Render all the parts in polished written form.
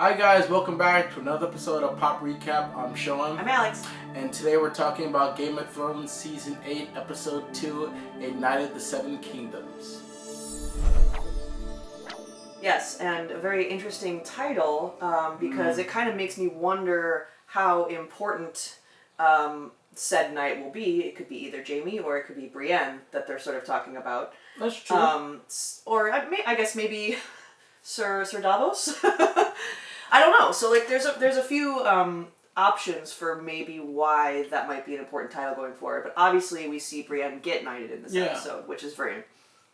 Hi guys, welcome back to another episode of Pop Recap. I'm Sean. I'm Alex. And today we're talking about Game of Thrones Season 8, Episode 2, A Night of the Seven Kingdoms. Yes, and a very interesting title because it kind of makes me wonder how important said night will be. It could be either Jaime or it could be Brienne that they're sort of talking about. That's true. Or I guess maybe Sir Davos. I don't know. So like, there's a few options for maybe why that might be an important title going forward. But obviously, we see Brienne get knighted in this episode, which is very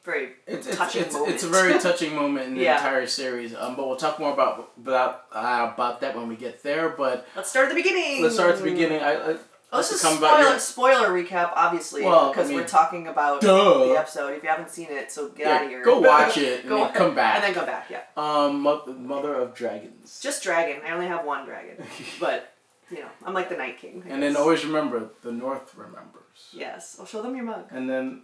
touching moment. It's a very touching moment in the Yeah. entire series. But we'll talk more about that when we get there. But let's start at the beginning. Let's start at the beginning. This is spoiler recap, obviously, because we're talking about the episode. If you haven't seen it, so get out of here. Go watch it and then come back. And then come back, yeah. Mother of Dragons. Just dragon. I only have one dragon. But, I'm like the Night King. And then always remember, the North remembers. Yes. I'll show them your mug. And then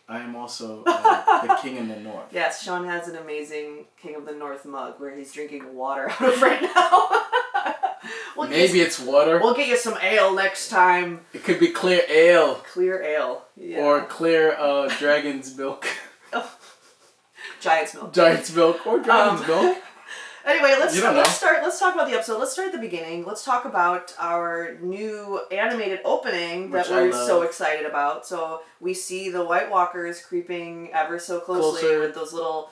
I am also the King in the North. Yes, Sean has an amazing King of the North mug where he's drinking water out of right now. Maybe it's water. We'll get you some ale next time. It could be clear ale. Clear ale. Yeah. Or clear dragon's milk. Oh. Giant's milk. Giant's milk or dragon's milk. Anyway, let's talk about the episode. Let's start at the beginning. Let's talk about our new animated opening that we're so excited about. So we see the White Walkers creeping ever so closely with those little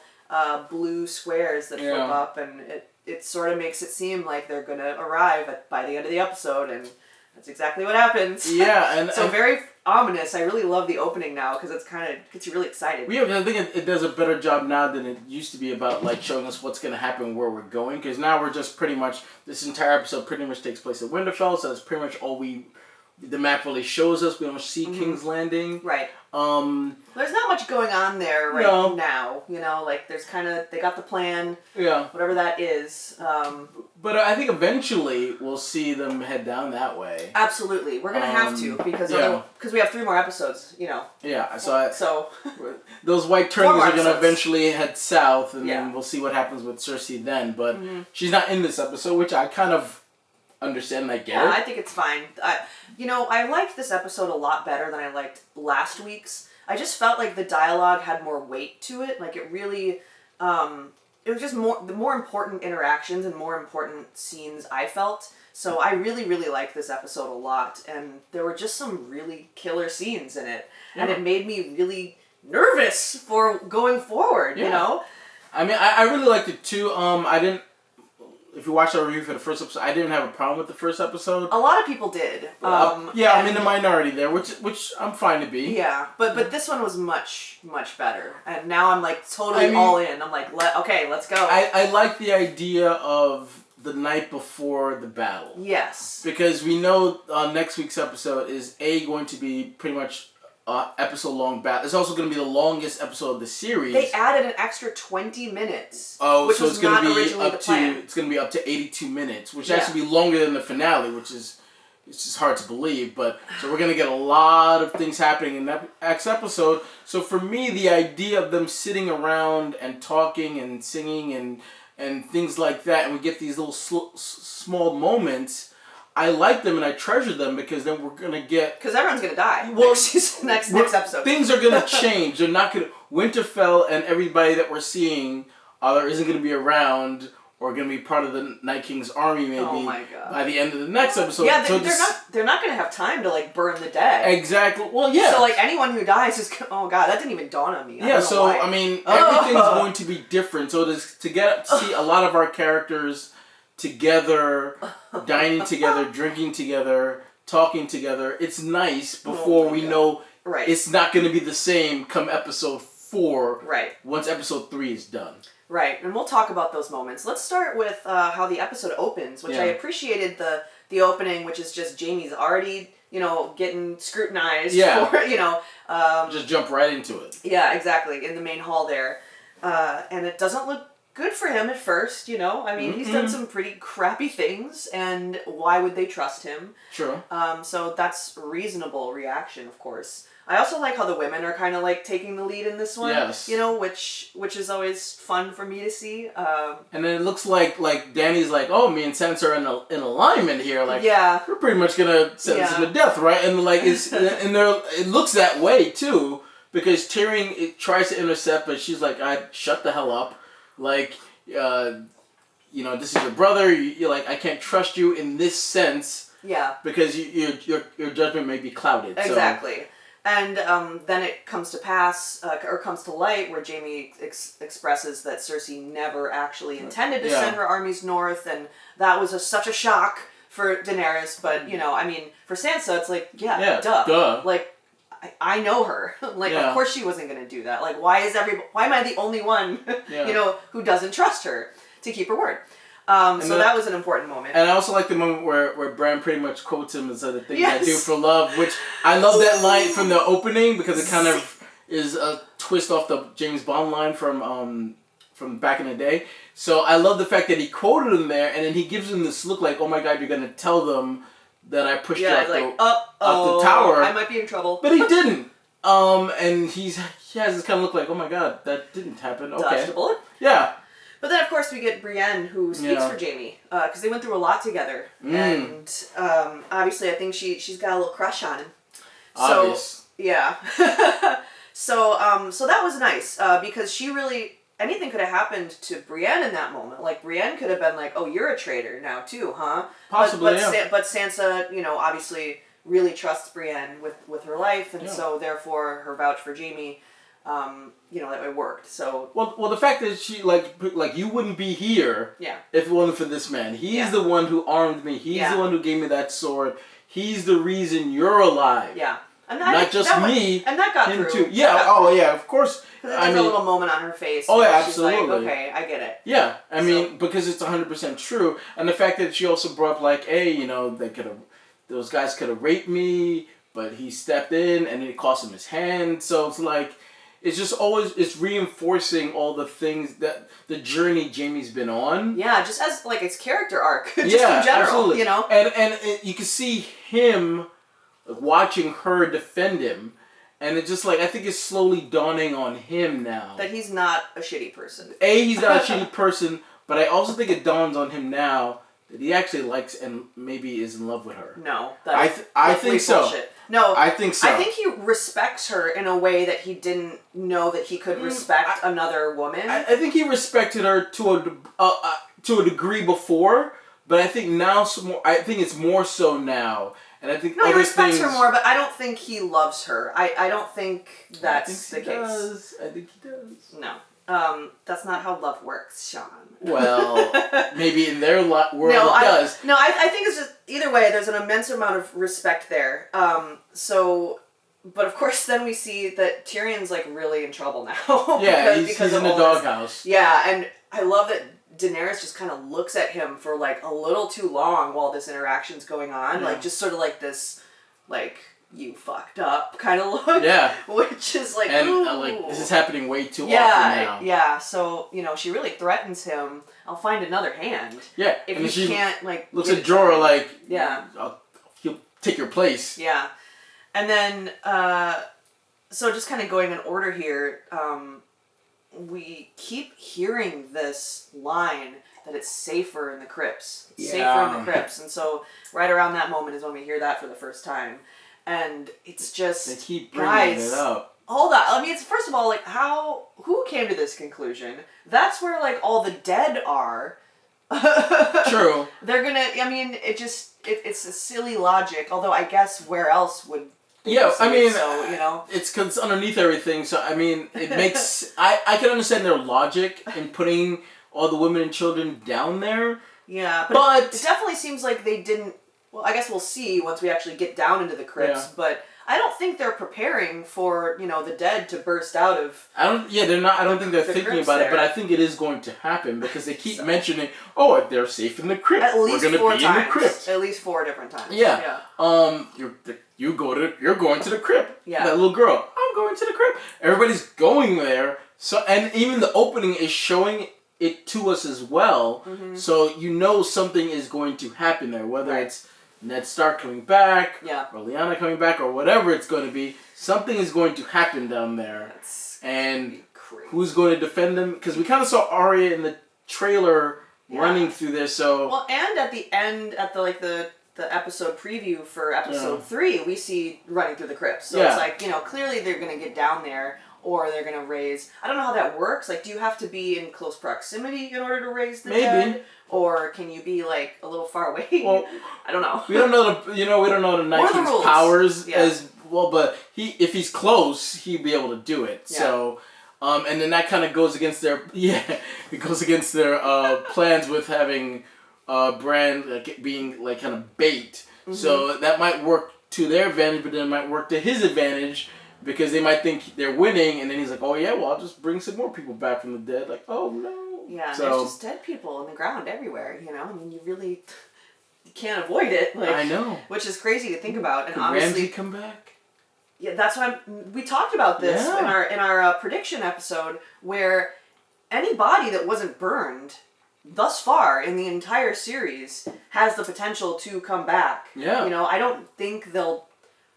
blue squares that flip up, and it sort of makes it seem like they're going to arrive by the end of the episode, and that's exactly what happens. Yeah, and very ominous. I really love the opening now because it's kind of gets you really excited. I think it does a better job now than it used to be about like showing us what's going to happen, where we're going, because now we're just pretty much, this entire episode pretty much takes place at Winterfell, so that's pretty much all the map really shows us. We don't see King's Landing. Right. There's not much going on there now. Like there's they got the plan. Yeah. Whatever that is. But I think eventually we'll see them head down that way. Absolutely. We're going to have to because we have 3 more episodes, Yeah. So those White Turners are going to eventually head south, and then we'll see what happens with Cersei then. But she's not in this episode, which I kind of understand and I get it. I think it's fine. I liked this episode a lot better than I liked last week's. I just felt like the dialogue had more weight to it. Like it really, it was just the more important interactions and more important scenes I felt. So I really, really liked this episode a lot. And there were just some really killer scenes in it. Yeah. And it made me really nervous for going forward, I mean, I really liked it too. If you watched our review for the first episode, I didn't have a problem with the first episode. A lot of people did. I'm in the minority there, which I'm fine to be. Yeah, but this one was much, much better. And now I'm like totally all in. I'm like, let's go. I like the idea of the night before the battle. Yes. Because we know next week's episode is going to be pretty much episode long battle. It's also going to be the longest episode of the series. They added an extra 20 minutes. Oh, which so was it's going to be it's going to be up to 82 minutes, which actually be longer than the finale, which is it's just hard to believe. But so we're going to get a lot of things happening in that next episode. So for me, the idea of them sitting around and talking and singing and things like that, and we get these little small moments. I like them and I treasure them because then we're going to get... Because everyone's going to die next episode. Things are going to change. They're not going to... Winterfell and everybody that we're seeing either isn't going to be around or going to be part of the Night King's army maybe by the end of the next episode. Yeah, they're not going to have time to burn the dead. Exactly. Well, yeah. So anyone who dies is... Oh God, that didn't even dawn on me. I mean, everything's going to be different. So to get to see a lot of our characters together, dining together, drinking together, talking together. It's nice before we know it's not going to be the same come episode 4. Right. Once episode 3 is done. Right, and we'll talk about those moments. Let's start with how the episode opens, which I appreciated the opening, which is just Jaime's already, getting scrutinized for, just jump right into it. Yeah, exactly, in the main hall there. And it doesn't look good for him at first, he's done some pretty crappy things, and why would they trust him? True. So that's a reasonable reaction, of course. I also like how the women are kind of like taking the lead in this one. Yes. You know, which is always fun for me to see. And then it looks like Danny's like, oh, me and Sansa are in alignment here. Like, yeah. we're pretty much gonna sentence him to death, right? And like, it looks that way too, because Tyrion tries to intercept, but she's like, I shut the hell up. Like, you know, this is your brother. You're like, I can't trust you in this sense. Yeah. Because your judgment may be clouded. Exactly. So. And then it comes to pass, or comes to light, where Jaime expresses that Cersei never actually intended to send her armies north, and that was such a shock for Daenerys. But, you know, I mean, for Sansa, it's like, duh. Like, I know her. Like, of course she wasn't going to do that. Like, why am I the only one, you know, who doesn't trust her to keep her word? So that was an important moment. And I also like the moment where Bran pretty much quotes him as the things I do for love, which I love that line from the opening because it kind of is a twist off the James Bond line from back in the day. So I love the fact that he quoted him there, and then he gives him this look like, oh my God, you're going to tell them that I pushed you off the tower. I might be in trouble. But he didn't. And he has this kind of look like, oh my God, that didn't happen. Okay. Dodged a bullet? Yeah. But then, of course, we get Brienne, who speaks for Jaime, because they went through a lot together. And obviously, I think she's got a little crush on him. Obvious. Yeah. So that was nice, because she really... Anything could have happened to Brienne in that moment. Like, Brienne could have been like, oh, you're a traitor now, too, huh? Possibly, but Sansa, you know, obviously really trusts Brienne with her life, and so, therefore, her vouch for Jaime... you know, that it worked. So well, the fact that she like you wouldn't be here if it wasn't for this man. He's the one who armed me. He's the one who gave me that sword. He's the reason you're alive. Yeah, and not just me. And that got him through. too. Yeah. Yeah. Of course. There's a little moment on her face. Oh yeah, she's absolutely. like, okay, I get it. Yeah, I mean because it's 100% true, and the fact that she also brought up like, hey, you know, those guys could have raped me, but he stepped in and it cost him his hand. So it's like. It's just always, it's reinforcing all the things that the journey Jaime's been on. Yeah, just as like its character arc, just in general, absolutely. You know? And you can see him watching her defend him. And it's just like, I think it's slowly dawning on him now. That he's not a shitty person. He's not a shitty person, but I also think it dawns on him now that he actually likes and maybe is in love with her. No. I think so. Bullshit. No, I think so. I think he respects her in a way that he didn't know that he could respect another woman. I think he respected her to a degree before, but I think now I think it's more so now, and I think he respects her more, but I don't think he loves her. I don't think that's the case. I think he does. No. That's not how love works, Sean. Well, maybe in their world it does. I think it's just, either way, there's an immense amount of respect there. But of course then we see that Tyrion's like really in trouble now. Yeah, because he's in the doghouse. Yeah, and I love that Daenerys just kind of looks at him for like a little too long while this interaction's going on. Yeah. Like just sort of like this, like... you fucked up kind of look. Yeah. Which is like, and like this is happening way too often now. Yeah. So, you know, she really threatens him. I'll find another hand. Yeah. If you can't, like... looks at Jorah like... Yeah. He'll take your place. Yeah. And then, so just kind of going in order here, we keep hearing this line that it's safer in the crypts. It's safer in the crypts. And so right around that moment is when we hear that for the first time. And it's just, they keep bringing it up. Hold on. I mean, it's first of all, like, who came to this conclusion? That's where, like, all the dead are. True. They're gonna, I mean, it's a silly logic, although I guess where else would... Yeah, I mean, so, you know. It's cause underneath everything, so, I mean, it makes... I can understand their logic in putting all the women and children down there. Yeah, but it definitely seems like they didn't... Well, I guess we'll see once we actually get down into the crypts, but I don't think they're preparing for, you know, the dead to burst out of... they're not, I don't think they're thinking about it, but I think it is going to happen because they keep mentioning, oh, they're safe in the crypt. At least we're going to be times. in the crypt. At least 4 different times. Yeah. You're going to the crypt. Yeah. That little girl, I'm going to the crypt. Everybody's going there. So, and even the opening is showing it to us as well. Mm-hmm. So you know something is going to happen there, whether it's Ned Stark coming back, or Lyanna coming back, or whatever it's going to be. something is going to happen down there. That's and crazy. Who's going to defend them? Because we kind of saw Arya in the trailer running through there. So well, and at the end, at the episode preview for episode 3, we see running through the crypts. So it's like, clearly they're going to get down there, or they're going to raise... I don't know how that works. Like, do you have to be in close proximity in order to raise the dead? Or can you be, like, a little far away? Well, I don't know. We don't know we don't know the Night King's powers as well, but if he's close, he'd be able to do it. Yeah. So, and then that kind of goes against their... it goes against their plans with having... Bran being like kind of bait, so that might work to their advantage, but then it might work to his advantage because they might think they're winning, and then he's like, "Oh yeah, well I'll just bring some more people back from the dead." Like, oh no, there's just dead people on the ground everywhere. I mean, you can't avoid it. Like, I know, which is crazy to think about. And Could obviously, Ramsay come back? Yeah, that's what we talked about this in our prediction episode, where any body that wasn't burned thus far in the entire series has the potential to come back. Yeah. I don't think they'll...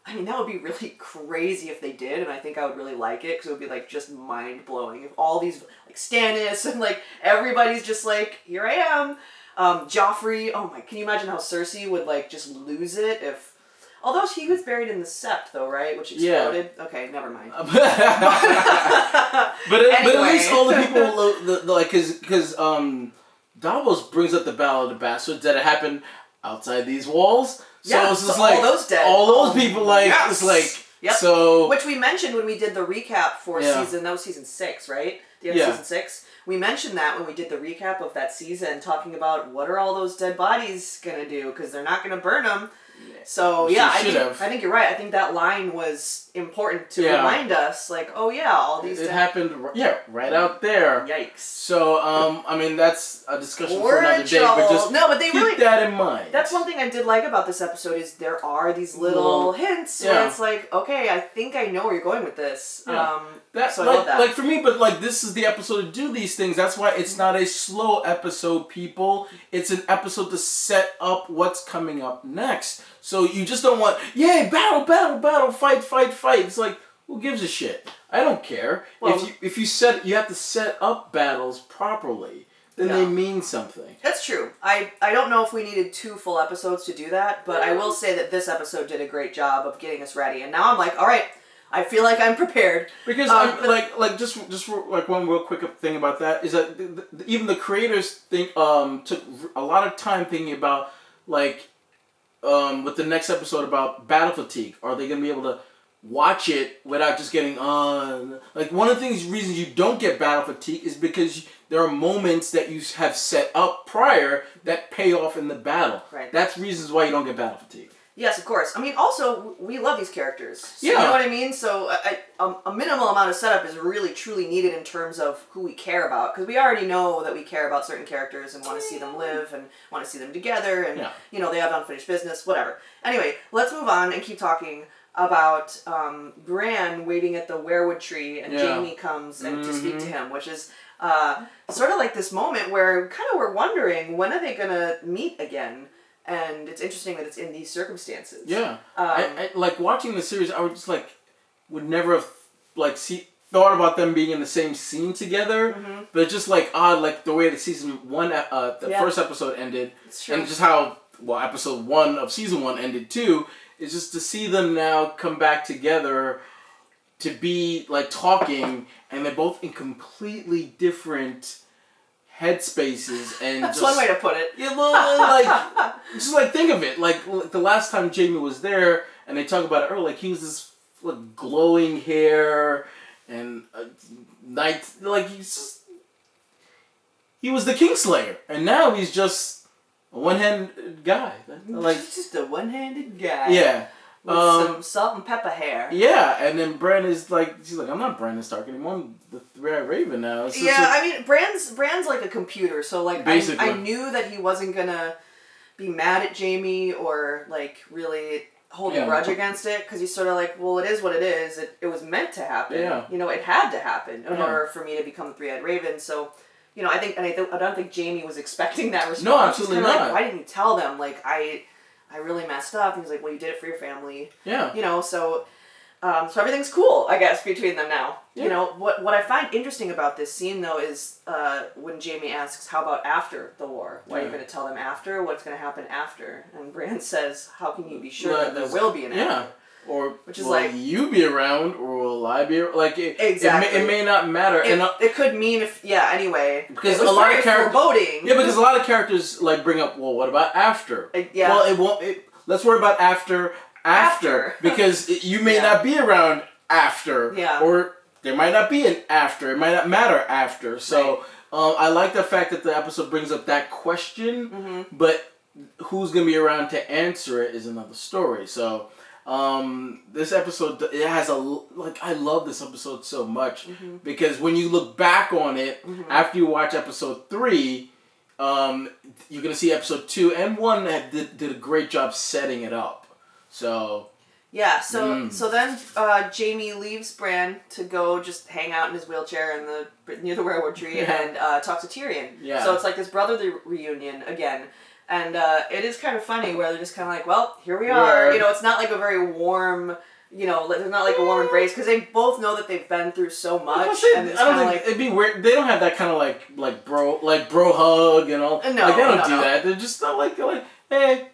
I mean, that would be really crazy if they did, and I think I would really like it, because it would be, like, just mind-blowing. If all these, like, Stannis and, like, everybody's just like, here I am. Joffrey, oh my, can you imagine how Cersei would, like, just lose it if... Although he was buried in the Sept, though, right? Which exploded. Yeah. Okay, never mind. But at least all the people, like, because Davos brings up the Battle of the Bastards that had happened outside these walls. So it's just like all those dead. All those people, like, it's like, so... Which we mentioned when we did the recap for season, that was season 6, right? The end of season 6. We mentioned that when we did the recap of that season, talking about what are all those dead bodies gonna do, because they're not gonna burn them. So, I think you're right. I think that line was important to remind us, like, oh yeah, all these... It happened, right out there. Yikes. So, I mean, that's a discussion for another day, but just keep that in mind. That's one thing I did like about this episode, is there are these little hints where it's like, okay, I think I know where you're going with this. Yeah. So I love that. Like, for me, but, like, this is the episode to do these things. That's why it's not a slow episode, people. It's an episode to set up what's coming up next. So you just don't want, battle, fight. It's like, who gives a shit? I don't care. Well, if you have to set up battles properly, then they mean something. That's true. I don't know if we needed 2 full episodes to do that, but I will say that this episode did a great job of getting us ready. And now I'm like, all right, I feel like I'm prepared. Because just like one real quick thing about that is that even the creators took a lot of time thinking about, like, with the next episode about battle fatigue. Are they going to be able to watch it without just getting on? Like, one of the reasons you don't get battle fatigue is because there are moments that you have set up prior that pay off in the battle. Right. That's reasons why you don't get battle fatigue. Yes, of course. I mean, also, we love these characters. So you know what I mean? So a minimal amount of setup is really, truly needed in terms of who we care about. Because we already know that we care about certain characters and want to see them live and want to see them together. And, they have unfinished business, whatever. Anyway, let's move on and keep talking about Bran waiting at the weirwood tree and Jaime comes and to speak to him, which is sort of like this moment where kind of we're wondering, when are they going to meet again? And it's interesting that it's in these circumstances. Yeah. I like watching the series, I would just would never have thought about them being in the same scene together. Mm-hmm. But it's just odd, like the way the season 1, the first episode ended. It's true. And just how, episode 1 of season 1 ended too, is just to see them now come back together to be talking, and they're both in completely different headspaces, and that's one way to put it. Yeah, just think of it. Like the last time Jaime was there, and they talk about it earlier. He was this glowing hair and he was the Kingslayer, and now he's just a one-handed guy. He's just a one-handed guy. Yeah. With some salt and pepper hair. Yeah, and then Bran is she's like, I'm not Brandon Stark anymore. I'm the Three-Eyed Raven now. I mean, Bran's like a computer, so I knew that he wasn't gonna be mad at Jaime or really hold a grudge against it, because he's sort of well, it is what it is. It was meant to happen. Yeah. It had to happen in order for me to become the Three-Eyed Raven. So, I don't think Jaime was expecting that response. No, absolutely not. Why didn't you tell them? I really messed up. And he's like, well, you did it for your family. Yeah. So So everything's cool, I guess, between them now. Yeah. You know, what I find interesting about this scene, though, is when Jamie asks, how about after the war? What are you going to tell them after? What's going to happen after? And Bran says, how can you be sure that there will be an after? Or which is will like, you be around, or will I be like exactly? It may not matter, it could mean anyway. Because it was a lot of characters foreboding. Yeah, because a lot of characters like bring up, well, what about after? Yeah. Well, it won't. Let's worry about after because you may not be around after. Yeah. Or there might not be an after. It might not matter after. So I like the fact that the episode brings up that question, but who's gonna be around to answer it is another story. So. This episode, it has I love this episode so much because when you look back on it after you watch episode 3, you're gonna see episode 2 and 1 that did a great job setting it up. So yeah, so then Jamie leaves Bran to go just hang out in his wheelchair near the werewood tree and talk to Tyrion. Yeah. So it's like this brotherly reunion again. And it is kind of funny where they're just kind of like, well, here we are. You know, it's not like a very warm, you know, there's not like a warm embrace because they both know that they've been through so much. And it's kind of like, it'd be weird. They don't have that kind of like bro hug and all. No, they don't do that. They're just not like hey,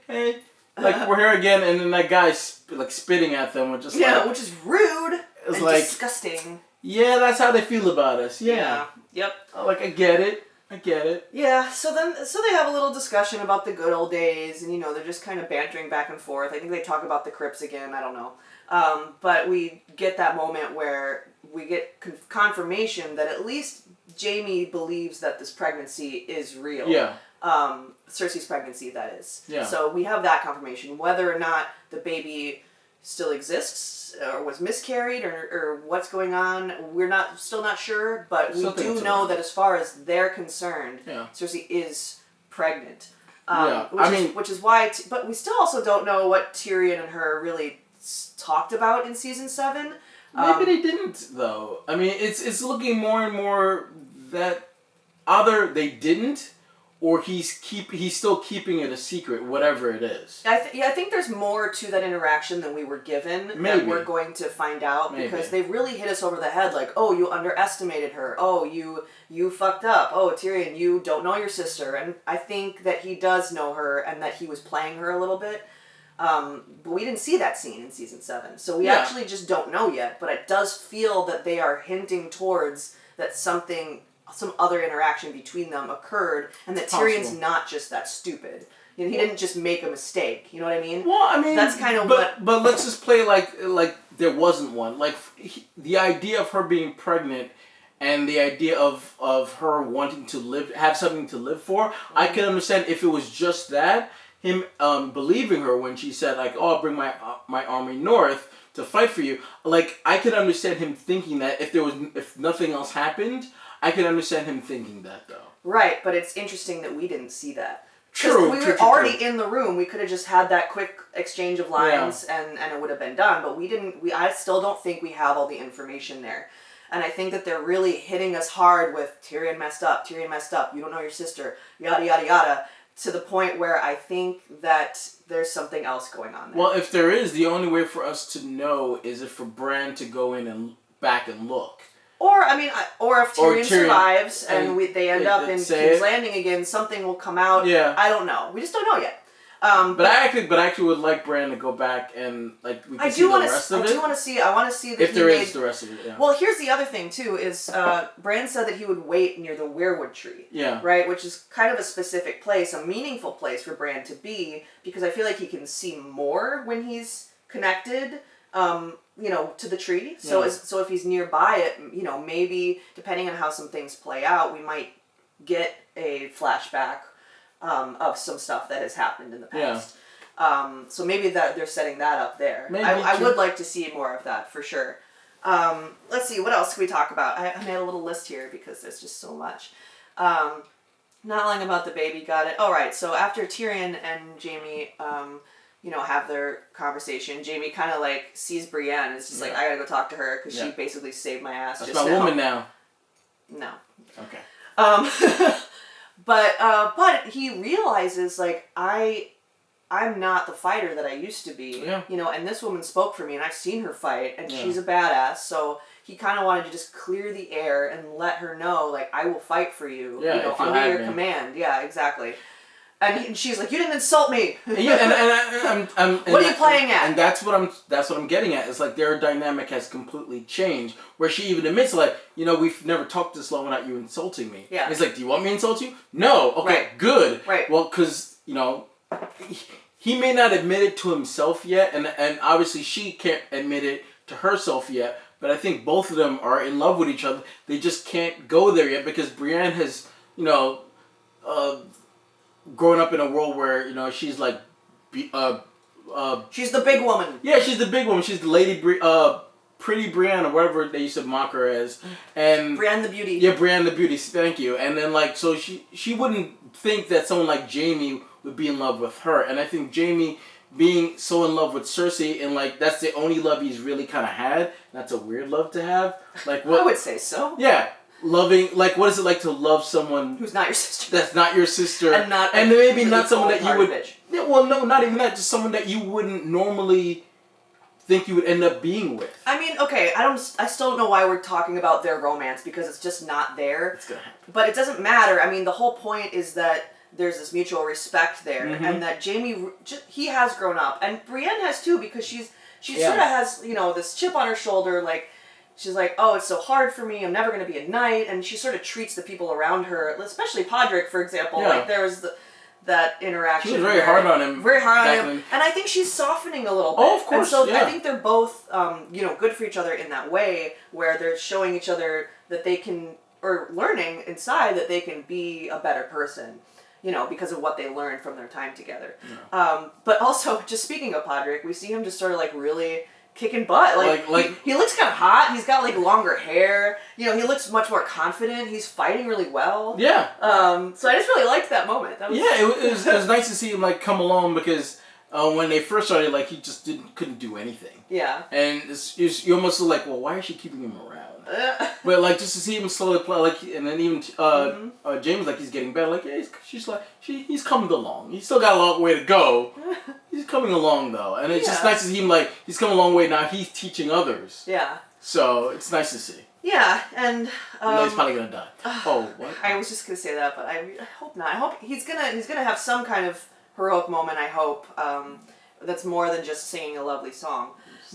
like we're here again, and then that guy spitting at them, which is which is rude. It's and like disgusting. Yeah, that's how they feel about us. Yeah. Yep. Like I get it. Yeah, so they have a little discussion about the good old days, and, you know, they're just kind of bantering back and forth. I think they talk about the crypts again, I don't know. But we get that moment where we get confirmation that at least Jamie believes that this pregnancy is real. Yeah. Cersei's pregnancy, that is. Yeah. So we have that confirmation. Whether or not the baby still exists or was miscarried or what's going on, we're still not sure, but we do know that as far as they're concerned, Cersei is pregnant. Which is why, but we still also don't know what Tyrion and her really talked about in season 7. Maybe they didn't, though. I mean, it's looking more and more that either they didn't, or he's still keeping it a secret, whatever it is. I think there's more to that interaction than we were given that we're going to find out because they really hit us over the head like, oh, you underestimated her. Oh, you fucked up. Oh, Tyrion, you don't know your sister. And I think that he does know her and that he was playing her a little bit. But we didn't see that scene in season 7. So we actually just don't know yet. But it does feel that they are hinting towards that some other interaction between them occurred, and that Tyrion's not just that stupid. You know, he didn't just make a mistake. You know what I mean? Well, I mean, that's kind of But let's just play like there wasn't one. Like the idea of her being pregnant, and the idea of her wanting to have something to live for. I can understand if it was just that. Him believing her when she said like, "Oh, I'll bring my army north to fight for you." Like I could understand him thinking that if nothing else happened. I can understand him thinking that, though. Right, but it's interesting that we didn't see that. True. We were already in the room. We could have just had that quick exchange of lines, and it would have been done. But we didn't. I still don't think we have all the information there. And I think that they're really hitting us hard with Tyrion messed up. You don't know your sister. Yada yada yada. To the point where I think that there's something else going on there. Well, if there is, the only way for us to know is if for Bran to go in and back and look. Or if Tyrion survives and they end up in King's Landing again, something will come out. Yeah. I don't know. We just don't know yet. But I actually would like Bran to go back and we can see the rest of it. I want to see that if there is the rest of it. Yeah. Well, here's the other thing too: is Bran said that he would wait near the werewood tree. Yeah. Right, which is kind of a specific place, a meaningful place for Bran to be, because I feel like he can see more when he's connected. To the tree. So if he's nearby it, maybe depending on how some things play out, we might get a flashback of some stuff that has happened in the past. Yeah. So maybe that they're setting that up there. I would like to see more of that for sure. Let's see, what else can we talk about? I made a little list here because there's just so much. Not long about the baby, got it. All right, so after Tyrion and Jamie have their conversation, Jamie kind of sees Brienne. It's just I gotta go talk to her because she basically saved my ass. That's my woman now. No. Okay. But he realizes I I'm not the fighter that I used to be. Yeah. You know, and this woman spoke for me, and I've seen her fight, and Yeah. she's a badass. So he kind of wanted to just clear the air and let her know, like, I will fight for you. Yeah, you know, if you under have your me. command. Yeah, exactly. And she's like, you didn't insult me. And What are you playing at? And that's what I'm getting at. It's like their dynamic has completely changed. Where she even admits, like, you know, we've never talked this long without you insulting me. Yeah. And he's like, do you want me to insult you? No. Okay, Right. good. Right. Well, because, you know, he may not admit it to himself yet, and obviously she can't admit it to herself yet. But I think both of them are in love with each other. They just can't go there yet because Brienne has, you know, grown up in a world where, you know, she's like, She's the big woman. yeah, she's the big woman. She's the lady, pretty Brienne or whatever they used to mock her as, and Brienne the beauty. yeah, Brienne the beauty. Thank you. And then like, so she wouldn't think that someone like Jaime would be in love with her, and I think Jaime being so in love with Cersei and like that's the only love he's really kind of had. That's a weird love to have. Like what? I would say so. Yeah. Loving, like, what is it like to love someone who's not your sister? That's not your sister, and maybe really not someone that you would. Bitch. Yeah, well, no, not even that. Just someone that you wouldn't normally think you would end up being with. I mean, okay, I still don't know why we're talking about their romance because it's just not there. It's gonna happen. But it doesn't matter. I mean, the whole point is that there's this mutual respect there, and that Jaime, he has grown up, and Brienne has too because she sort of has, you know, this chip on her shoulder, like. She's like, oh, it's so hard for me. I'm never going to be a knight. And she sort of treats the people around her, especially Podrick, for example. Yeah. Like, there was that interaction. She was very hard on him. Very hard on him. And I think she's softening a little bit. Oh, of course, And so yeah. I think they're both, you know, good for each other in that way, where they're showing each other that they can, or learning inside that they can be a better person. You know, because of what they learned from their time together. Yeah. But also, just speaking of Podrick, we see him just sort of like really kicking butt. Like he looks kind of hot. He's got like longer hair. You know, he looks much more confident. He's fighting really well. Yeah. So I just really liked that moment. That was it was nice to see him like come along because when they first started, like he just couldn't do anything. Yeah. And you almost look like, well, why is she keeping him around? But like just to see him slowly play, like, and then even James, like, he's getting better. Like, yeah, he's coming along. He's still got a long way to go. He's coming along though, and it's just nice to see him like he's come a long way now. He's teaching others. Yeah. So it's nice to see. Yeah, and he's probably gonna die. Oh, what? I was just gonna say that, but I hope not. I hope he's gonna have some kind of heroic moment. I hope that's more than just singing a lovely song.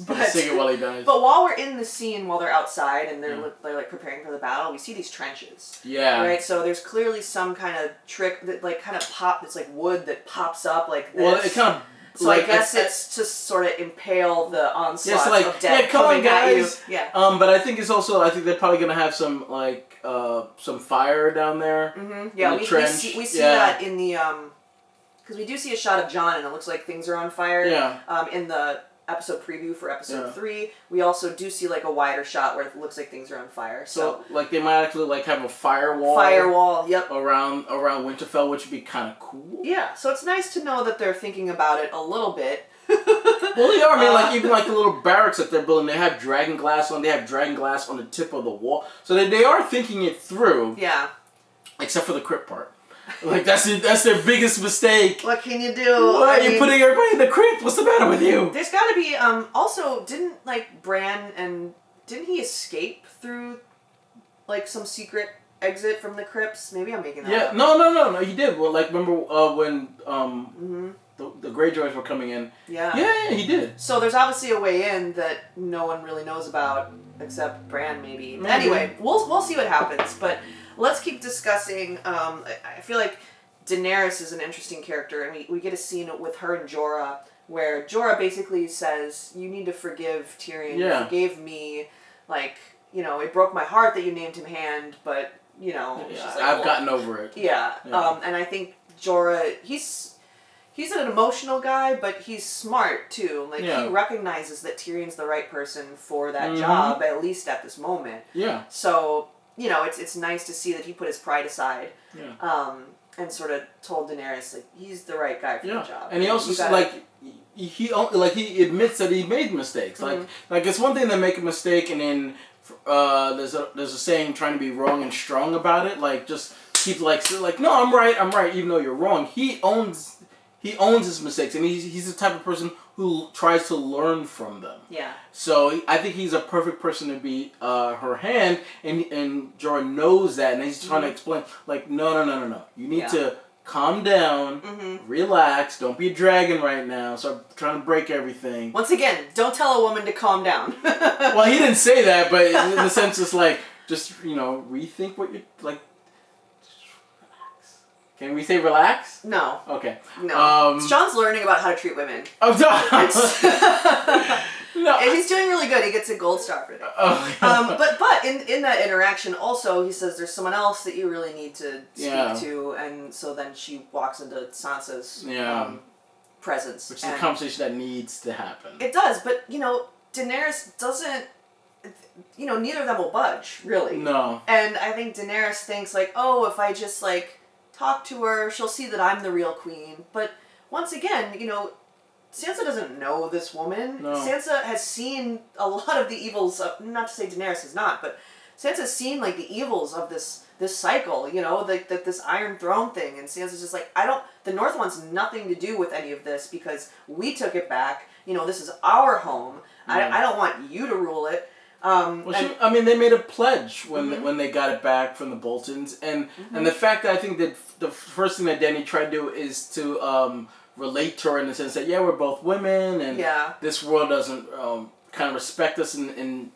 But sing it while he dies. But while we're in the scene, while they're outside and they're like preparing for the battle, we see these trenches. Yeah. Right. So there's clearly some kind of trick that like kind of it's like wood that pops up like this. Well, it kind of. So like, I guess it's to sort of impale the onslaught of death come coming on, guys. at you. Yeah. But I think I think they're probably gonna have some like some fire down there. Mm-hmm. Yeah, we see that in the because we do see a shot of Jon and it looks like things are on fire. Yeah. In the episode preview for episode 3, we also do see like a wider shot where it looks like things are on fire. So like they might actually like have a firewall. Yep. Around Winterfell, which would be kind of cool. Yeah. So it's nice to know that they're thinking about it a little bit. Well, they are. I mean, like even like the little barracks that they're building, they have dragon glass on. They have dragon glass on the tip of the wall, so they are thinking it through. Yeah. Except for the crypt part. Like that's their biggest mistake. What can you do? What? You're putting everybody in the crypt. What's the matter with you? There's got to be also didn't he escape through like some secret exit from the crypts? Maybe I'm making that up. No, he did. Well, like remember when the Greyjoys were coming in? Yeah, he did. So there's obviously a way in that no one really knows about except Bran maybe. Anyway, we'll see what happens, but let's keep discussing. I feel like Daenerys is an interesting character, and we get a scene with her and Jorah where Jorah basically says, "You need to forgive Tyrion. Yeah. You forgave me. Like, you know, it broke my heart that you named him Hand, but you know, she's like, I've gotten over it." Yeah. And I think Jorah, he's an emotional guy, but he's smart too. Like he recognizes that Tyrion's the right person for that job, at least at this moment. Yeah. So. You know, it's nice to see that he put his pride aside, and sort of told Daenerys like he's the right guy for the job. And he also he admits that he made mistakes. Like it's one thing to make a mistake and then there's a saying trying to be wrong and strong about it. Like just keep like no, I'm right, even though you're wrong. He owns he owns his mistakes, and he's the type of person who tries to learn from them. Yeah. So I think he's a perfect person to be her hand, and Jorah knows that, and he's trying to explain, like, no. You need to calm down, relax, don't be a dragon right now, start trying to break everything. Once again, don't tell a woman to calm down. Well, he didn't say that, but in the sense it's like, just, rethink what you're, like, just relax. Can we say relax? No. Okay. No. John's learning about how to treat women. Oh, no. No. And he's doing really good. He gets a gold star for it. Oh. But in that interaction also, he says there's someone else that you really need to speak to, and so then she walks into Sansa's presence. Which is a conversation that needs to happen. It does, but, Daenerys doesn't, neither of them will budge, really. No. And I think Daenerys thinks, like, oh, if I just, like, talk to her, she'll see that I'm the real queen. But once again, Sansa doesn't know this woman. No. Sansa has seen a lot of the evils of, not to say Daenerys has not, but Sansa's seen, like, the evils of this cycle, this Iron Throne thing, and Sansa's just like, the North wants nothing to do with any of this because we took it back, this is our home, I don't want you to rule it. They made a pledge when they got it back from the Boltons, and the fact that I think that the first thing that Dany tried to do is to relate to her in the sense that we're both women, and this world doesn't kind of respect us in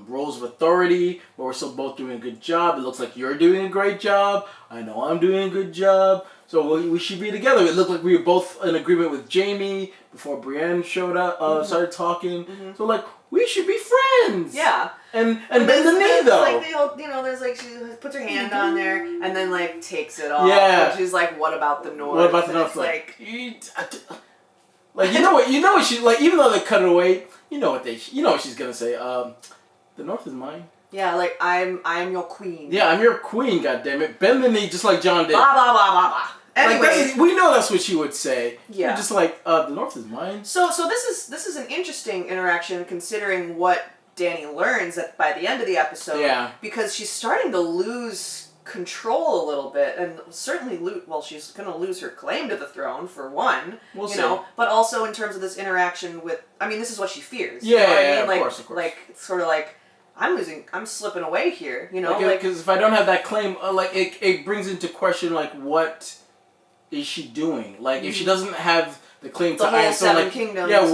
roles of authority, but we're still both doing a good job. It looks like you're doing a great job. I know I'm doing a good job. So we should be together. It looked like we were both in agreement with Jaime before Brienne showed up, started talking. So like, we should be friends. Yeah. And bend the knee though. Like there's like, she puts her hand on there and then like takes it off. Yeah. And she's like, what about the North? What about the North? Like, you know what she, like, even though they cut it away, you know what she's gonna say. The North is mine. Yeah, like, I'm your queen. Yeah, I'm your queen, goddammit. Bend the knee just like Jon did. Blah, blah, blah, blah, blah. Anyway. Like, we know that's what she would say. Yeah. You're just like, the North is mine. So this is an interesting interaction considering what Dany learns by the end of the episode. Yeah. Because she's starting to lose control a little bit, and certainly she's going to lose her claim to the throne, for one. We'll see. But also in terms of this interaction with, this is what she fears. Yeah, you know what I mean? of Like, course. Like, sort of like, I'm slipping away here, Because if I don't have that claim, it brings into question, like, what is she doing? Like, if she doesn't have the claim to Iron Throne, like, Kingdoms. yeah,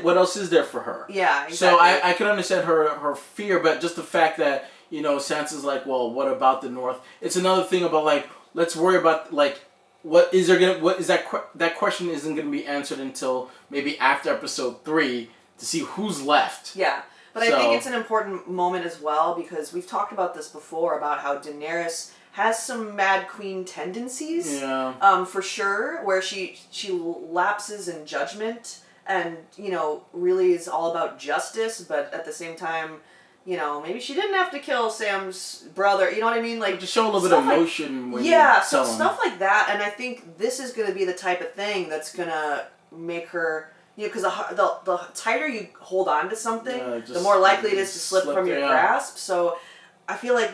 what else is there for her? Yeah, exactly. So I can understand her fear, but just the fact that, Sansa's like, well, what about the North? It's another thing about, like, let's worry about, like, that question isn't gonna be answered until maybe after episode 3 to see who's left. Yeah. But I think it's an important moment as well, because we've talked about this before, about how Daenerys has some Mad Queen tendencies. Yeah. For sure, where she lapses in judgment and, really is all about justice, but at the same time, maybe she didn't have to kill Sam's brother, you know what I mean? Like, just show a little bit of emotion when so stuff like that, and I think this is going to be the type of thing that's going to make her... because the tighter you hold on to something, the more likely it is to slip from your grasp. So I feel like,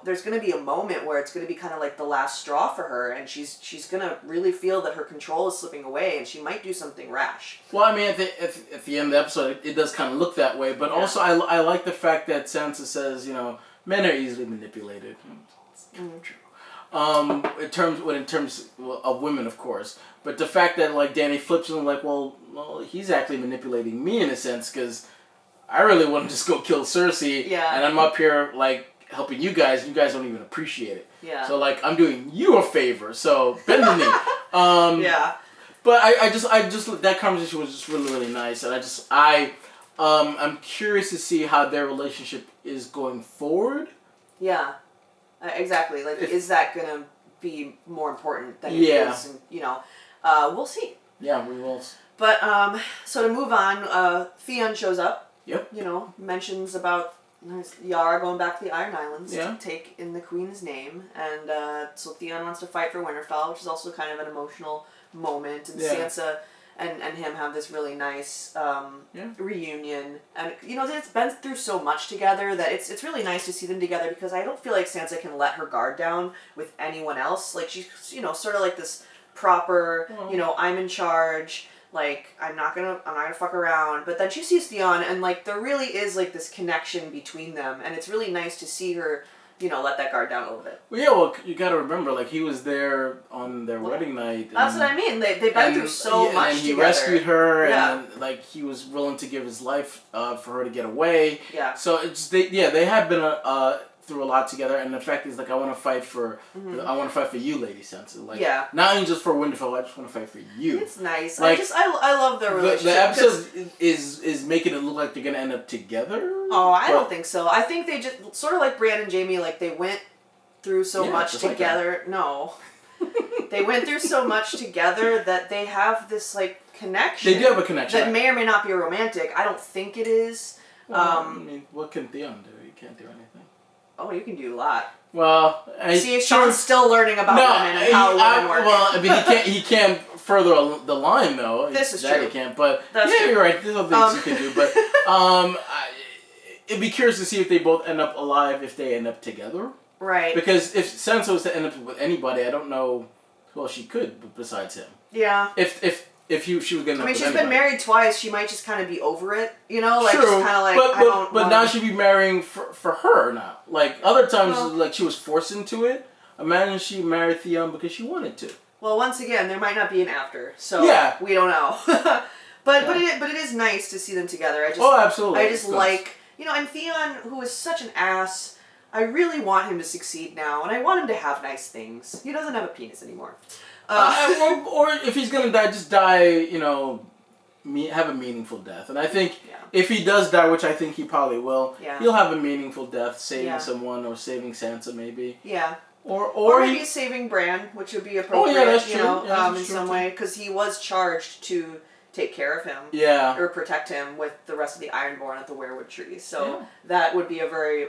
there's going to be a moment where it's going to be kind of like the last straw for her, and she's going to really feel that her control is slipping away, and she might do something rash. Well, I mean, at the end of the episode, it does kind of look that way, but also I like the fact that Sansa says, men are easily manipulated. True. In terms of women, of course. But the fact that, like, Dany flips and like, well, he's actually manipulating me in a sense, because I really want to just go kill Cersei, and I'm up here, like, helping you guys, and you guys don't even appreciate it. Yeah. So, like, I'm doing you a favor, so bend the knee. Yeah. But I just that conversation was just really, really nice, and I'm curious to see how their relationship is going forward. Yeah. Exactly. Like, is that gonna be more important than it is? And, we'll see. Yeah, we will. But so to move on, Theon shows up. Yep. Mentions about Yara going back to the Iron Islands to take in the Queen's name, and so Theon wants to fight for Winterfell, which is also kind of an emotional moment, and Sansa and him have this really nice reunion, and it's been through so much together that it's really nice to see them together, because I don't feel like Sansa can let her guard down with anyone else. Like, she's sort of like this proper, I'm in charge. Like, I'm not gonna fuck around. But then she sees Theon, and, like, there really is, like, this connection between them. And it's really nice to see her, let that guard down a little bit. Well, yeah, you gotta remember, like, he was there on their wedding night. That's what I mean. They've been through so much and he together. rescued her, and, like, he was willing to give his life for her to get away. Yeah. So, they have been through a lot together, and the fact is, like, I want to fight for you, Lady Jensen. Like, not even just for Winterfell, I just want to fight for you. It's nice. Like, I love their relationship. The episode is making it look like they're gonna end up together. Oh, I don't think so. I think they just sort of like Bran and Jaime, like they went through so much together. Like no, they went through so much together that they have this like connection. They do have a connection that may or may not be romantic. I don't think it is. Well, I mean, what can Theon do? He can't do anything. Oh, you can do a lot. Well, see, Sean's still learning about women and how women work. Well, I mean, he can't further the line though. This is true. He can't, but that's true. You're right. There's other things he can do, but it'd be curious to see if they both end up alive if they end up together. Right. Because if Sansa was to end up with anybody, I don't know who else she could besides him. Yeah. If she was gonna. I mean, she's been married twice. She might just kind of be over it, like True, just kind of like. But now she'd be marrying for her now. Like other times, like she was forced into it. Imagine she married Theon because she wanted to. Well, once again, there might not be an after, so we don't know. but it is nice to see them together. Absolutely. I just like and Theon, who is such an ass. I really want him to succeed now, and I want him to have nice things. He doesn't have a penis anymore. Or if he's gonna die, just die. Have a meaningful death. And I think if he does die, which I think he probably will, he'll have a meaningful death, saving someone or saving Sansa maybe. Yeah. Or maybe saving Bran, which would be appropriate. Oh yeah, that's true. In some way, because he was charged to take care of him. Yeah. Or protect him with the rest of the Ironborn at the Weirwood Tree. So that would be a very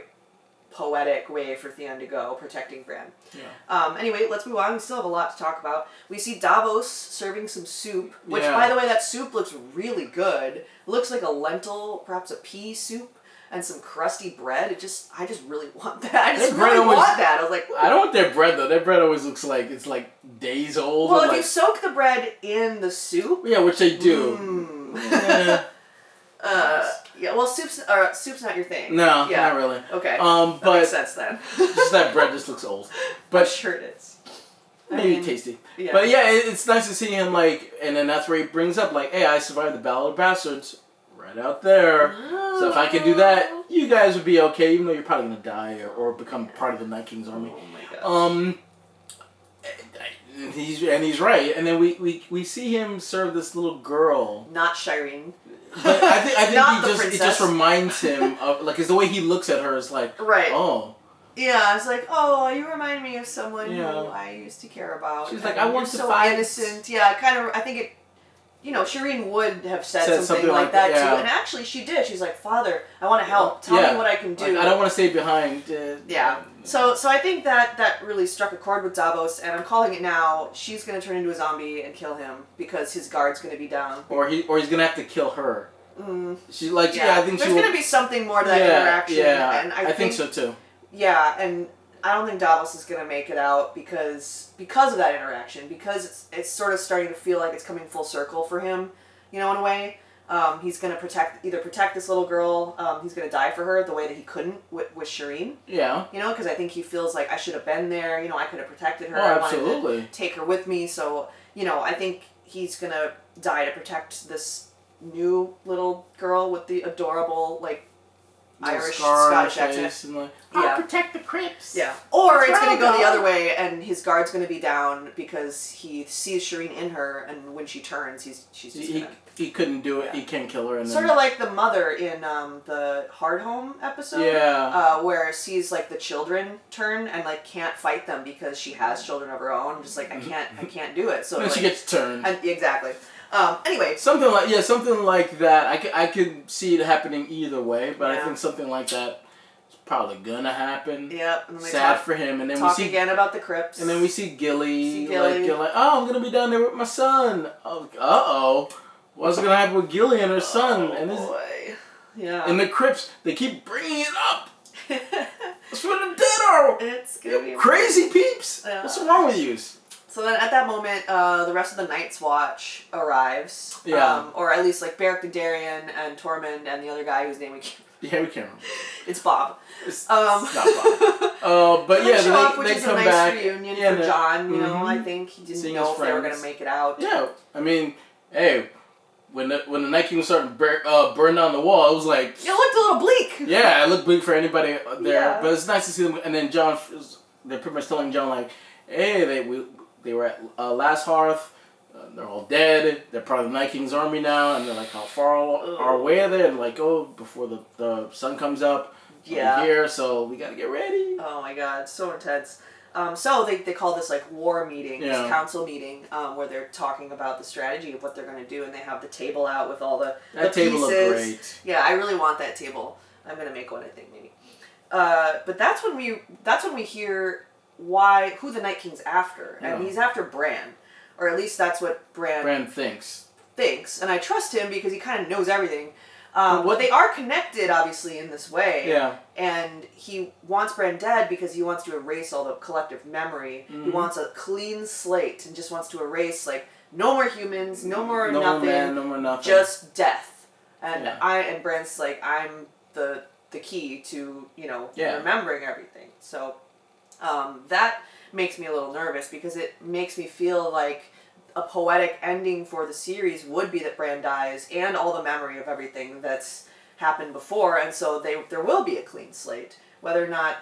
poetic way for Theon to go, protecting Bran. Yeah. Anyway, let's move on. We still have a lot to talk about. We see Davos serving some soup, which, by the way, that soup looks really good. It looks like a lentil, perhaps a pea soup, and some crusty bread. I just really want that. I just really want that. I was like, ooh. I don't want their bread, though. Their bread always looks like it's like days old. Well, if you soak the bread in the soup. Yeah, which they do. Yeah, well, soup's not your thing. No, not really. Okay. But that makes sense then. Just that bread just looks old. But sure it is. Maybe tasty. Yeah. But yeah, it's nice to see him and then that's where he brings up hey, I survived the Battle of Bastards right out there. So if I could do that, you guys would be okay, even though you're probably gonna die or become part of the Night King's army. Oh my gosh. He's right, and then we see him serve this little girl. Not Shireen. But I think it just reminds him of it's the way he looks at her is like oh. Yeah, it's like, oh, you remind me of someone who I used to care about. She's like, I want to so fight. Innocent. Yeah, kind of. I think it. Shireen would have said something like that too, and actually she did. She's like, Father, I want to help. Tell me what I can do. I don't want to stay behind. So I think that really struck a chord with Davos, and I'm calling it now. She's gonna turn into a zombie and kill him because his guard's gonna be down. Or he's gonna have to kill her. She I think there's gonna be something more to that interaction. Yeah, and I think so too. Yeah, and I don't think Davos is gonna make it out because of that interaction. Because it's sort of starting to feel like it's coming full circle for him, in a way. He's gonna protect this little girl. He's gonna die for her the way that he couldn't with Shireen. Yeah. Because I think he feels like I should have been there. I could have protected her. Oh, absolutely. I wanted to take her with me. So I think he's gonna die to protect this new little girl with the adorable Irish Scottish accent. I'll protect the Crips. Yeah. Or it's going to go the other way, and his guard's going to be down because he sees Shireen in her, and when she turns, she's just he couldn't do it. Yeah. He can't kill her. And sort of like the mother in the Hard Home episode. Yeah. Where sees the children turn and can't fight them because she has children of her own. Just I can't do it. So then she gets turned. Exactly. Anyway, something like that. I could see it happening either way, but I think something like that is probably gonna happen. Yep. Sad for him, and then we see again about the Crips, and then we see Gilly. Oh, I'm gonna be down there with my son. Oh, what's gonna happen with Gilly and her son? And boy. Yeah. And the Crips, they keep bringing it up. That's what the dead are. It's gonna be crazy peeps. What's wrong with you? So then at that moment, the rest of the Night's Watch arrives. Yeah. Or at least like Beric Dondarrion and Tormund and the other guy whose name we can't. Yeah, we can't remember. It's Bob. It's not Bob. But so yeah, show up, which they is come a nice back. reunion for Jon. You know, I think he didn't Seeing know his if they were friends. gonna make it out. Yeah, I mean, hey, when the Night King was starting to burn down the wall, it was like It looked a little bleak. Yeah, it looked bleak for anybody there, Yeah. but it's nice to see them. And then Jon, they're pretty much telling Jon like, hey, they were at Last Hearth. They're all dead. They're part of the Night King's army now, and they're like, how far are we there? And like, oh, before the sun comes up, we're here, so we gotta get ready. Oh my god, so intense. So they call this like war meeting, this council meeting, where they're talking about the strategy of what they're going to do, and they have the table out with all the table pieces. Looked great. Yeah, I really want that table. I'm going to make one, I think, maybe. But that's when we hear who the Night King's after, and he's after Bran, or at least that's what Bran thinks. And I trust him because he kind of knows everything. But they are connected, obviously, in this way. Yeah. And he wants Bran dead because he wants to erase all the collective memory. Mm-hmm. He wants a clean slate and just wants to erase, like, no more humans, no more nothing, just death. And and Bran's like, I'm the key to, remembering everything. So that makes me a little nervous because it makes me feel like a poetic ending for the series would be that Bran dies and all the memory of everything that's happened before, and so there will be a clean slate. Whether or not,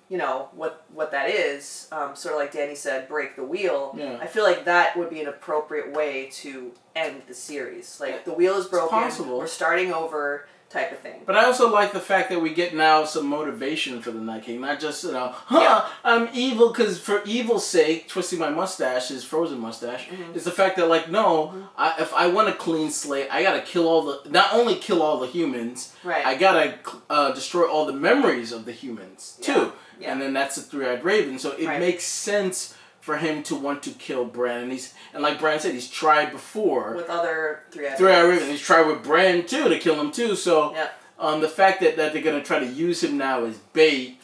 what that is, sort of like Danny said, break the wheel. Yeah. I feel like that would be an appropriate way to end the series. Like, the wheel is broken, we're starting over, type of thing. But I also like the fact that we get now some motivation for the Night King, not just I'm evil because for evil's sake, twisting my mustache, his frozen mustache, is the fact that like if I want a clean slate, I gotta not only kill all the humans, right? I gotta destroy all the memories of the humans too, and then that's the three-eyed raven. So it makes sense for him to want to kill Bran, and like Bran said, he's tried before with other three-eyed ravens. He's tried with Bran too to kill him too. So the fact that they're gonna try to use him now as bait.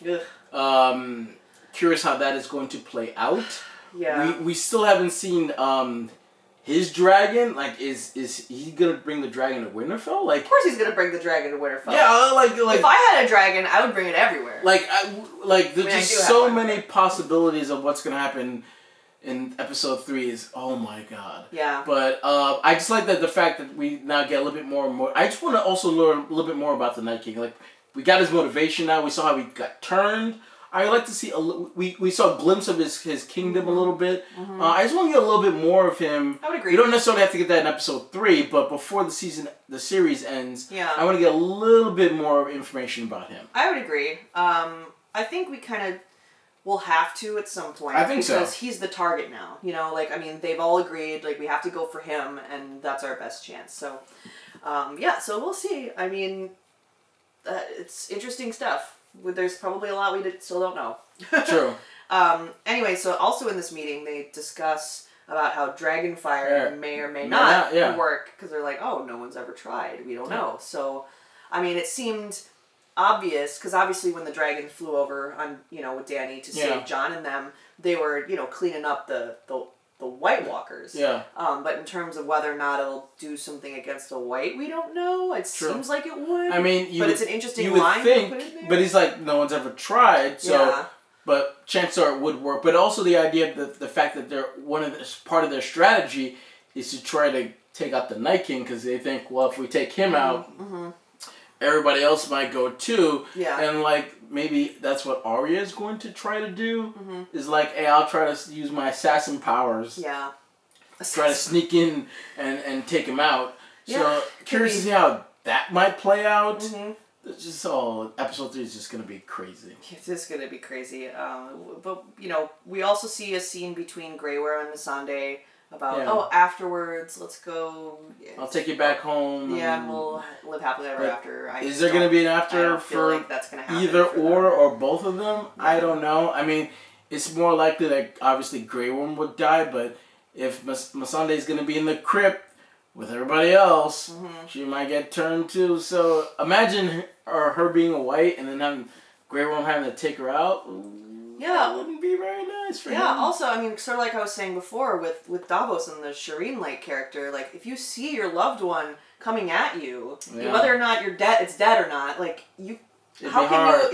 Curious how that is going to play out. Yeah, we still haven't seen his dragon. Like, is he gonna bring the dragon to Winterfell? Like, of course he's gonna bring the dragon to Winterfell. Yeah, like if I had a dragon, I would bring it everywhere. There's just so many possibilities of what's gonna happen in episode 3. Is oh my god. Yeah. But I just like that the fact that we now get a little bit more and more. I just want to also learn a little bit more about the Night King. Like, we got his motivation now. We saw how he got turned. I like to see we saw a glimpse of his kingdom a little bit. I just want to get a little bit more of him. I would agree. You don't necessarily have to get that in episode 3, but before the series ends, I want to get a little bit more information about him. I would agree. I think we kind of will have to at some point. I think so. Because he's the target now. They've all agreed, like, we have to go for him, and that's our best chance. So, so we'll see. I mean, it's interesting stuff. There's probably a lot we still don't know. True. Anyway, so also in this meeting, they discuss about how Dragonfire may or may not work, because they're like, oh, no one's ever tried. We don't know. So, I mean, it seemed obvious, because obviously when the dragon flew over on, with Dany to save Jon and them, they were, cleaning up the White Walkers. Yeah. But in terms of whether or not it'll do something against a white, we don't know. It seems like it would. I mean, it's an interesting line to put in there. But he's like, no one's ever tried, so but chances are it would work. But also the idea of the fact that part of their strategy is to try to take out the Night King, because they think, well, if we take him out, everybody else might go too. Yeah. And like, maybe that's what Arya is going to try to do. Is like, hey, I'll try to use my assassin powers. Yeah. Try to sneak in and take him out. So curious to see how that might play out. It's just episode 3 is just gonna be crazy. It's just gonna be crazy. But we also see a scene between Greywear and Missandei about afterwards, let's go. I'll take you back home. Yeah, and we'll live happily ever after. Is there going to be an after for like that's gonna happen either or both of them? Yeah. I don't know. I mean, it's more likely that obviously Grey Worm would die, but if Missandei is going to be in the crypt with everybody else, she might get turned too. So imagine her being a white and then having Grey Worm having to take her out. that wouldn't be very nice for him. Yeah, also, I mean, sort of like I was saying before with Davos and the Shireen-like character, like, if you see your loved one coming at you, whether or not it's dead or not, like, it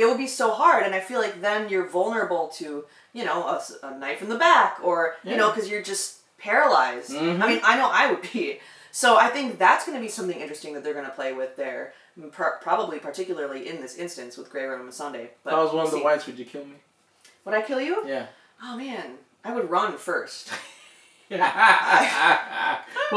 would be so hard, and I feel like then you're vulnerable to, you know, a knife in the back, or, you know, because you're just paralyzed. Mm-hmm. I mean, I know I would be. So I think that's going to be something interesting that they're going to play with there, probably particularly in this instance with Grey Worm and Missandei. If I was one of the whites, would you kill me? Would I kill you? Yeah. Oh man, I would run first. Well,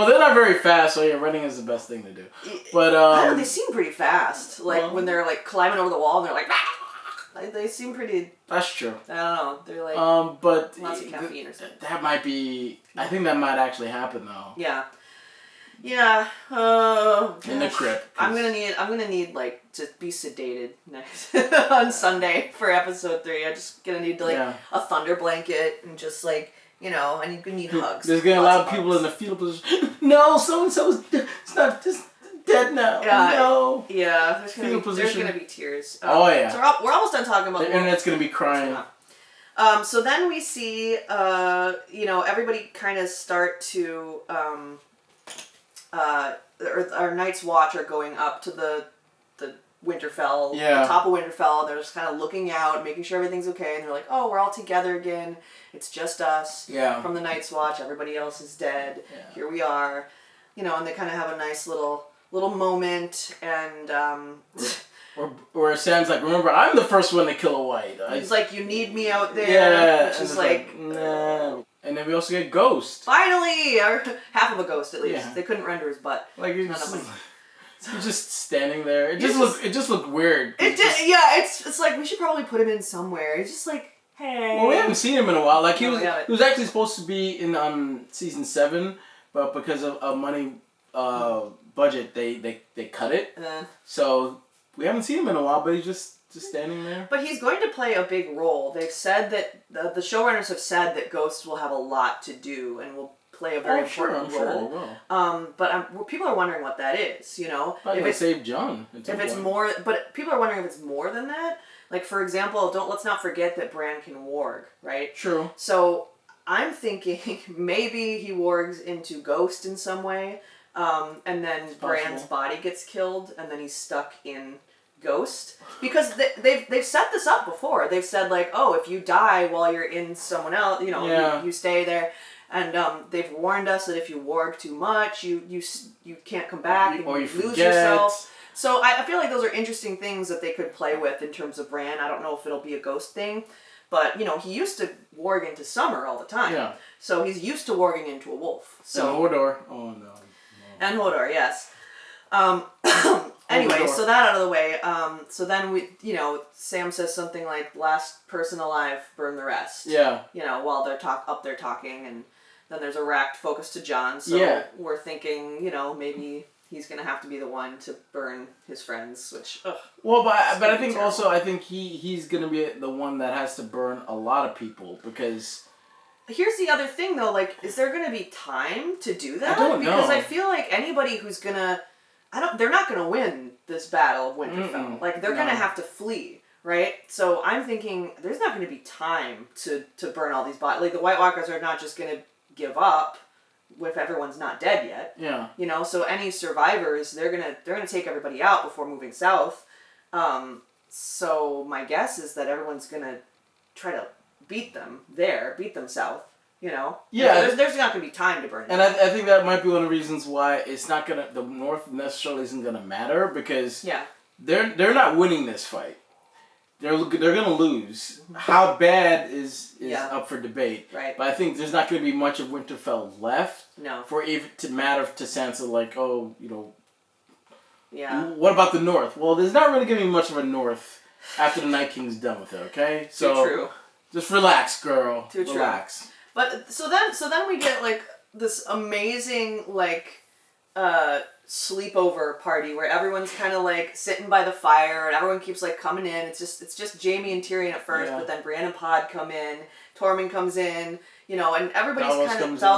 they're not very fast, so yeah, running is the best thing to do. But I don't know, they seem pretty fast. Like when they're like climbing over the wall and they're like, they seem pretty. That's true. I don't know. They're like but lots of caffeine or something. That might be. I think that might actually happen though. Yeah. Yeah. In the crypt. I'm gonna need like to be sedated next on Sunday for episode 3. I'm just gonna need to a thunder blanket and just like, you know, and you can need hugs. There's gonna be a lot of people in the fetal position. No, so and so's not just dead now. No. Yeah. There's gonna be tears. Oh yeah. So we're almost done talking about the internet's gonna be crying. So then we see, you know, everybody kind of start to, our Night's Watch are going up to the Winterfell, the top of Winterfell. They're just kind of looking out, making sure everything's okay, and they're like, oh, we're all together again. It's just us from the Night's Watch. Everybody else is dead. Yeah. Here we are. You know, and they kind of have a nice little moment, and... Or Sam's like, remember, I'm the first one to kill a white. He's like, you need me out there. Yeah. Which is like... Nah. And then we also get Ghost. Finally! Or half of a ghost, at least. Yeah. They couldn't render his butt. Like, he's just standing there. It just looked weird. It's like, we should probably put him in somewhere. He's just like, hey. Well, we haven't seen him in a while. Like, he was actually supposed to be in season 7, but because of money budget, they cut it. So... We haven't seen him in a while, but he's just standing there. But he's going to play a big role. They've said that the showrunners have said that Ghost will have a lot to do and will play a very important role. Sure he will. But people are wondering what that is. You know, if it's save Jon. If it's more, but people are wondering if it's more than that. Like for example, let's not forget that Bran can warg, right? True. So I'm thinking maybe he wargs into Ghost in some way. And then Bran's body gets killed, and then he's stuck in Ghost. Because they've set this up before. They've said, like, oh, if you die while you're in someone else, you know, you stay there. And they've warned us that if you warg too much, you can't come back, or you lose yourself. So I feel like those are interesting things that they could play with in terms of Bran. I don't know if it'll be a Ghost thing. But, you know, he used to warg into Summer all the time. Yeah. So he's used to warging into a wolf. So and Hodor. Oh, no. And Hodor, yes. Anyway, so that out of the way. So then Sam says something like, "Last person alive, burn the rest." Yeah. You know, while they're up there talking, and then there's a rapt focus to Jon. So we're thinking, you know, maybe he's gonna have to be the one to burn his friends. Which, well, but I think terrible. Also I think he's gonna be the one that has to burn a lot of people because. Here's the other thing, though. Like, is there going to be time to do that? I don't know. Because I feel like anybody who's gonna, they're not going to win this battle of Winterfell. Like, they're going to have to flee, right? So I'm thinking there's not going to be time to burn all these bodies. Like, the White Walkers are not just going to give up if everyone's not dead yet. Yeah. You know, so any survivors, they're gonna take everybody out before moving south. So my guess is that everyone's going to try to beat them south, you know? Yeah. There's not going to be time to burn it. And I think that might be one of the reasons why it's not going to, the North necessarily isn't going to matter because they're not winning this fight. They're going to lose. How bad is up for debate. Right. But I think there's not going to be much of Winterfell left. No. For it to matter to Sansa, like, oh, you know. Yeah. What about the North? Well, there's not really going to be much of a North after the Night King's done with it, okay? So, true. Just relax, girl. Too relax. True. But so then we get like this amazing like sleepover party where everyone's kind of like sitting by the fire and everyone keeps like coming in. It's just Jaime and Tyrion at first, but then Brienne and Pod come in, Tormund comes in, you know, and Davos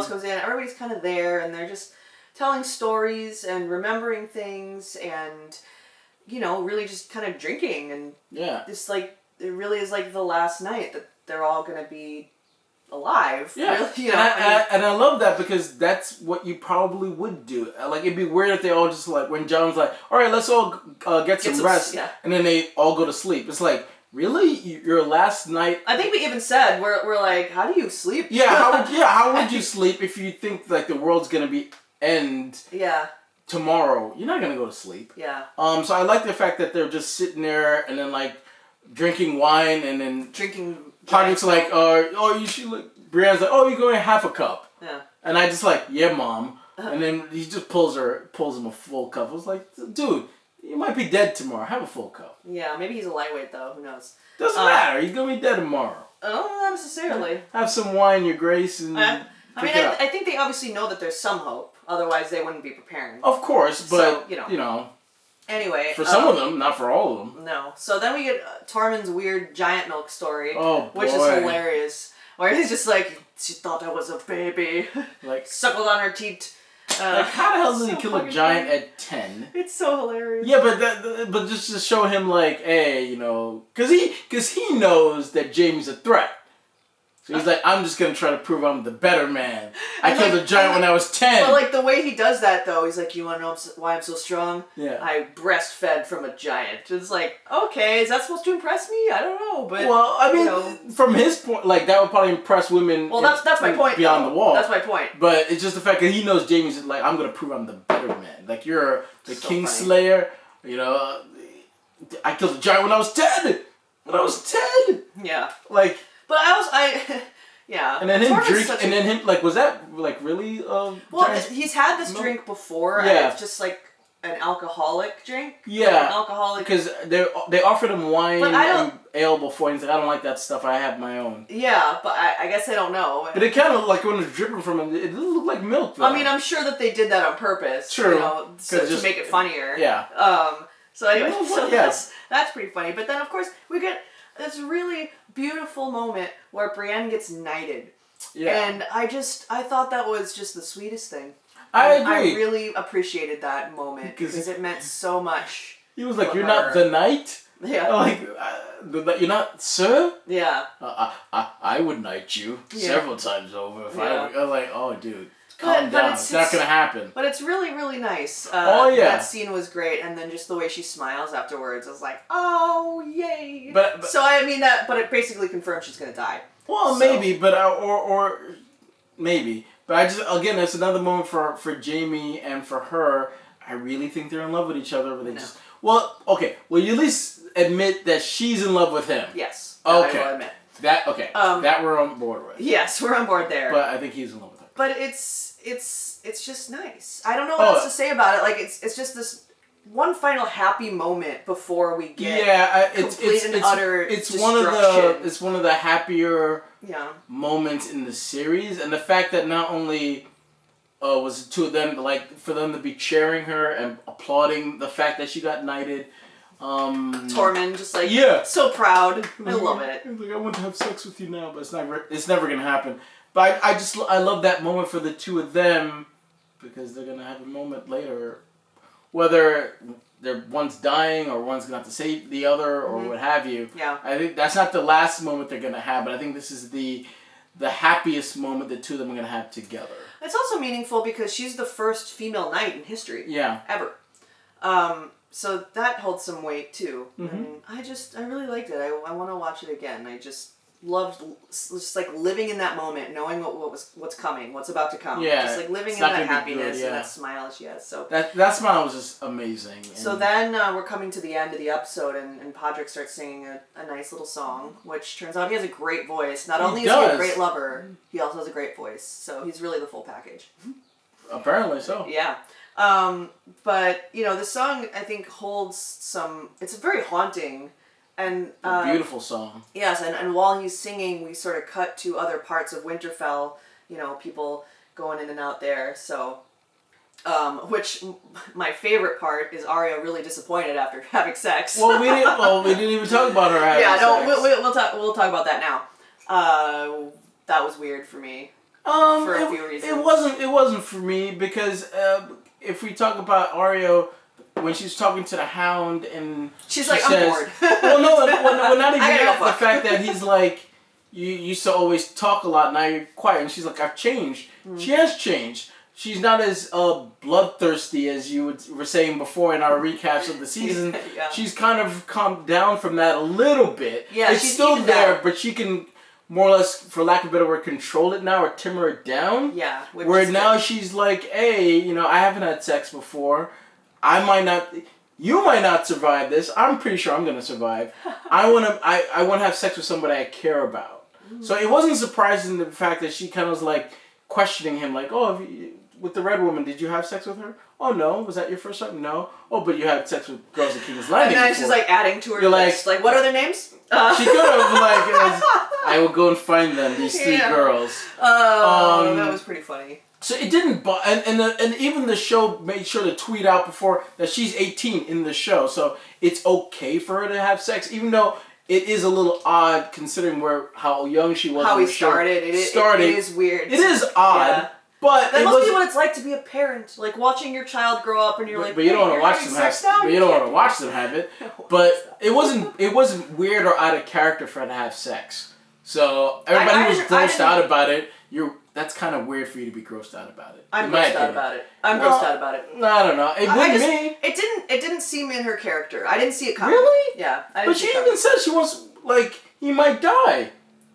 comes in. Everybody's kind of there, and they're just telling stories and remembering things, and you know, really just kind of drinking and just like. It really is like the last night that they're all gonna be alive. Yeah, really, you and, know. and I love that because that's what you probably would do. Like, it'd be weird if they all just like, when John's like, all right, let's all get some rest, and then they all go to sleep. It's like, really? Your last night? I think we even said, we're like, how do you sleep? Yeah, how would you sleep if you think like the world's gonna be end tomorrow? You're not gonna go to sleep. Yeah. So I like the fact that they're just sitting there and then like drinking wine and then drinking. Project's like, oh, you should look. Brienne's like, oh, you're going half a cup. Yeah. And I just like, yeah, Mom. And then he just pulls him a full cup. I was like, dude, you might be dead tomorrow. Have a full cup. Yeah, maybe he's a lightweight though. Who knows? Doesn't matter. He's gonna be dead tomorrow. Oh, not necessarily. Have some wine, Your Grace, and. I think they obviously know that there's some hope. Otherwise, they wouldn't be preparing. Of course, but so, you know. Anyway, for some of them, not for all of them. No. So then we get Tormund's weird giant milk story, which is hilarious. Where he's just like, she thought I was a baby, like suckled on her teeth. Like, how the hell does he kill a giant at 10? It's so hilarious. Yeah, but just to show him like, hey, you know, because he knows that Jaime's a threat. So he's like, I'm just gonna try to prove I'm the better man. I killed a giant when I was 10. But like the way he does that though, he's like, you wanna know why I'm so strong? Yeah. I breastfed from a giant. It's like, okay, is that supposed to impress me? I don't know, but well, I mean, from his point, like that would probably impress women. Well, that's my point. Beyond the wall. That's my point. But it's just the fact that he knows Jaime's like, I'm gonna prove I'm the better man. Like you're the so Kingslayer. You know, I killed a giant when I was 10. When I was 10. Yeah. Like. But yeah. And then him drink, and then him like, was that like really? Well, he's had this drink before. Yeah. And it's just like an alcoholic drink. Yeah. Like an alcoholic. Because they offered him wine and ale before, and he's like, I don't like that stuff. I have my own. Yeah, but I guess I don't know. But it kind of like when it's dripping from him, it doesn't look like milk. Though. I mean, I'm sure that they did that on purpose. True. You know, to make it funnier. Yeah. So anyway, that's pretty funny. But then of course we get this really beautiful moment where Brienne gets knighted. Yeah. And I thought that was just the sweetest thing. I agree. I really appreciated that moment because it meant so much. He was like, "You're not the knight." Yeah. Like, you're not, sir. Yeah. I would knight you several times over if I was like, "Oh, dude, calm down. But it's not gonna happen." But it's really, really nice. That scene was great, and then just the way she smiles afterwards, I was like, "Oh, yay!" But so I mean that, but it basically confirms she's gonna die. Well, maybe, but or maybe, but I just again, it's another moment for Jaime and for her. I really think they're in love with each other, but they just okay. Well, you at least admit that she's in love with him. Yes. Okay. I will admit. That okay. That we're on board with. Yes, we're on board there. But I think he's in love with her. But it's just nice. I don't know what else to say about it. Like it's just this one final happy moment before we get complete and utter destruction. It's one of the happier moments in the series, and the fact that not only was the two of them, like for them to be cheering her and applauding the fact that she got knighted. Tormund just like so proud. I love it. Like, I want to have sex with you now, but it's never gonna happen. But I love that moment for the two of them because they're gonna have a moment later. Whether one's dying or one's going to have to save the other or what have you. Yeah. I think that's not the last moment they're going to have, but I think this is the happiest moment the two of them are going to have together. It's also meaningful because she's the first female knight in history. Yeah. Ever. So that holds some weight too. Mm-hmm. And I really liked it. I want to watch it again. I just loved just like living in that moment, knowing what's coming, what's about to come. Yeah, just like living in that happiness and that smile she has. So that smile was just amazing. So then we're coming to the end of the episode, and Podrick starts singing a nice little song, which turns out he has a great voice. Not only is he a great lover, he also has a great voice. So he's really the full package. Apparently so. Yeah. But the song I think holds some. It's very haunting. And a beautiful song. Yes, and while he's singing, we sort of cut to other parts of Winterfell. People going in and out there. So, which my favorite part is Arya really disappointed after having sex. Well, we didn't even talk about her having sex. We'll talk about that now. That was weird for me. For a few reasons. It wasn't for me because if we talk about Arya. When she's talking to the Hound and she's like, I'm bored. Well, no, not even that. The fact that he's like, you used to always talk a lot, now you're quiet. And she's like, I've changed. She has changed. She's not as bloodthirsty as you were saying before in our recaps of the season. Yeah. She's kind of calmed down from that a little bit. Yeah, it's she's still evened there, out. but she can more or less, for lack of a better word, control it now or timber it down. Yeah. Where now she's like, hey, you know, I haven't had sex before. You might not survive this. I'm pretty sure I'm gonna survive. I wanna have sex with somebody I care about. So it wasn't surprising the fact that she kind of was like questioning him, like, oh, with the red woman, did you have sex with her? Oh no, was that your first time? No. Oh, but you had sex with girls at King's Landing. And then before. she's like adding to her You're list. Like, what are their names? She could have I will go and find them. These three girls. Oh, that was pretty funny. So it didn't, and even the show made sure to tweet out before that she's 18 in the show, so it's okay for her to have sex, even though it is a little odd considering how young she was. How when he the show started. It is weird. It is odd, but that must be what it's like to be a parent, like watching your child grow up, and you're like, but you don't want to watch them have. But you don't want to watch them have it. But it wasn't weird or out of character for her to have sex. So everybody who was grossed out about it, that's kind of weird for you to be grossed out about it. I'm grossed out about it. I don't know. It wouldn't be. It didn't seem in her character. I didn't see it coming. Really? Yeah. But she even said she wants, like, he might die.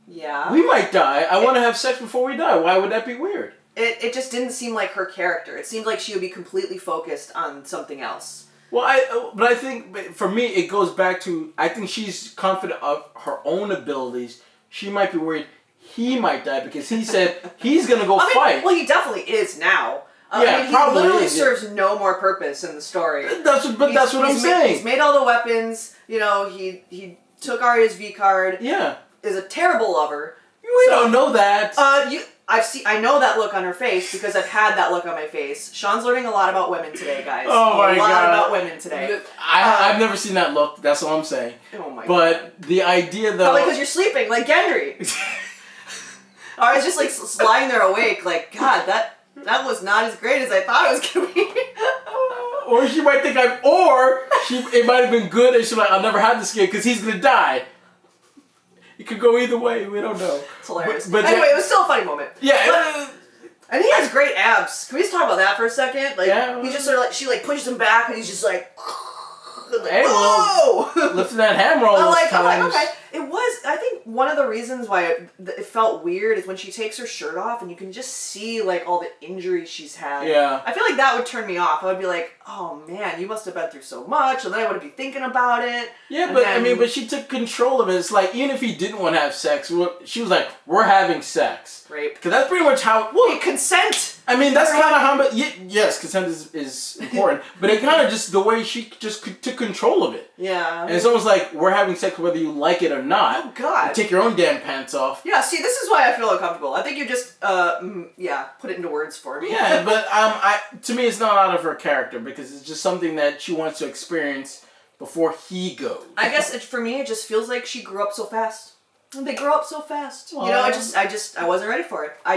Yeah. We might die. I want to have sex before we die. Why would that be weird? It just didn't seem like her character. It seemed like she would be completely focused on something else. Well, I think for me it goes back to, I think she's confident of her own abilities. She might be worried he might die because he said he's gonna go fight. Well, he definitely is now. Yeah, he probably literally is, serves no more purpose in the story. That's what I'm saying. He's made all the weapons. You know, he took Arya's V card. Yeah. Is a terrible lover. We don't know that. I know that look on her face because I've had that look on my face. Sean's learning a lot about women today, guys. Oh my God. A lot about women today. I've never seen that look. That's all I'm saying. Oh my God. But the idea though. Probably because you're sleeping, like Gendry. I was just like lying there awake, like, God, that was not as great as I thought it was gonna be. Or she might think it might have been good and she's like, I'll never have this kid because he's gonna die. It could go either way. We don't know. It's hilarious. But anyway, it was still a funny moment. Yeah. And he has great abs. Can we just talk about that for a second? Like, yeah. He just sort of like, she like pushes him back and he's just like, hey, whoa! Well, lifting that hammer all those times. I'm like, okay. It was, I think one of the reasons why it felt weird is when she takes her shirt off and you can just see like all the injuries she's had. Yeah. I feel like that would turn me off. I would be like, oh man, you must have been through so much, and then I would be thinking about it. Yeah, but she took control of it. It's like, even if he didn't want to have sex, she was like, we're having sex. Rape. Because that's pretty much how... Well, consent! I mean, that's kind of how... Yes, consent is important. But it kind of just... The way she just took control of it. Yeah. And it's almost like, we're having sex whether you like it or not. Oh, God. You take your own damn pants off. Yeah, see, this is why I feel uncomfortable. I think you just, put it into words for me. Yeah, but to me, it's not out of her character because it's just something that she wants to experience before he goes. I guess for me, it just feels like she grew up so fast. They grow up so fast. You know, I wasn't ready for it. I